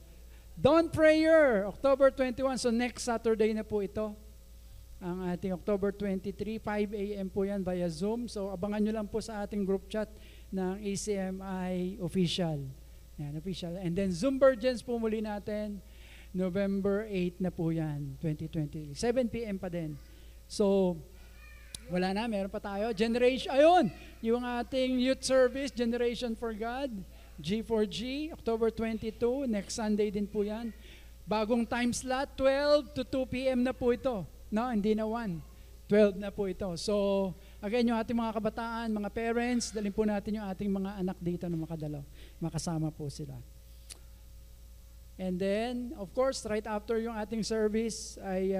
Dawn Prayer, October 21. So, next Saturday na po ito. Ang ating October 23, 5 a.m. po yan via Zoom. So, abangan nyo lang po sa ating group chat ng ACMI Official. Yan, official. And then Zoomvergence po muli natin, November 8 na po yan, 2020. 7 p.m. pa din. So, wala na, meron pa tayo. Generation, ayun, yung ating youth service, Generation for God, G4G, October 22, next Sunday din po yan. Bagong time slot, 12 to 2 p.m. na po ito. No, hindi na 1. 12 na po ito. So, again, yung ating mga kabataan, mga parents, dalhin po natin yung ating mga anak dito na makadalaw. Makasama po sila. And then, of course, right after yung ating service, ay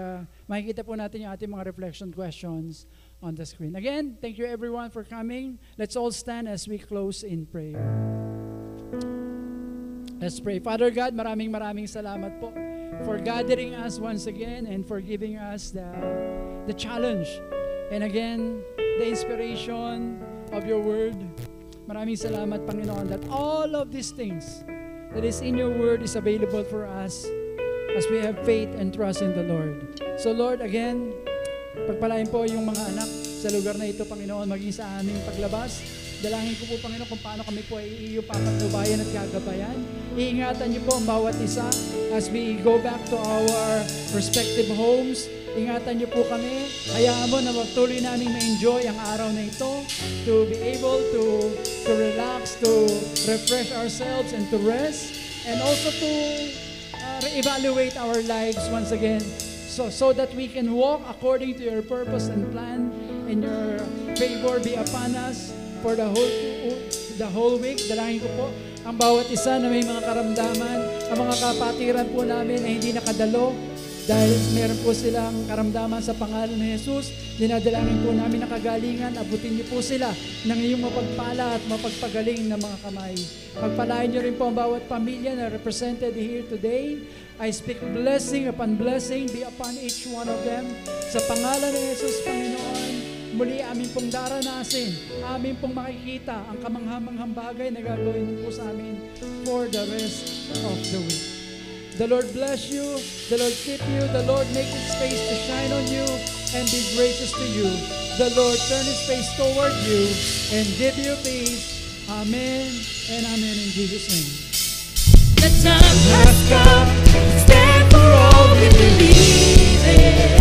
makikita po natin yung ating mga reflection questions on the screen. Again, thank you everyone for coming. Let's all stand as we close in prayer. Let's pray. Father God, maraming salamat po for gathering us once again and for giving us the challenge. And again, the inspiration of your word. Maraming salamat, Panginoon, that all of these things that is in your word is available for us as we have faith and trust in the Lord. So Lord, again, pagpalain po yung mga anak sa lugar na ito, Panginoon, maging sa aming paglabas. Dalangin ko po, Panginoon, kung paano kami po ay iyong papatubayan at gagabayan. Iingatan niyo po ang bawat isa as we go back to our respective homes. Ingatan niyo po kami. Hayaan mo na magtuloy namin ma-enjoy ang araw na ito, to be able to relax, to refresh ourselves and to rest, and also to reevaluate our lives once again, so that we can walk according to your purpose and plan, and your favor be upon us for the whole week. Dalangin ko po ang bawat isa na may mga karamdaman, ang mga kapatiran po namin na hindi nakadalo dahil meron po silang karamdaman sa pangalan ni Jesus. Dinadalangin po namin na kagalingan, abutin niyo po sila ng iyong mapagpala at mapagpagaling na mga kamay. Pagpalain niyo rin po ang bawat pamilya na represented here today. I speak blessing upon blessing be upon each one of them. Sa pangalan ni Jesus, Panginoon, muli amin pong daranasin, amin pong makikita ang kamanghamanghang bagay na gagawin niyo po sa amin for the rest of the week. The Lord bless you, the Lord keep you, the Lord make His face to shine on you and be gracious to you. The Lord turn His face toward you and give you peace. Amen and amen in Jesus' name. The time has come, stand for all we believe in.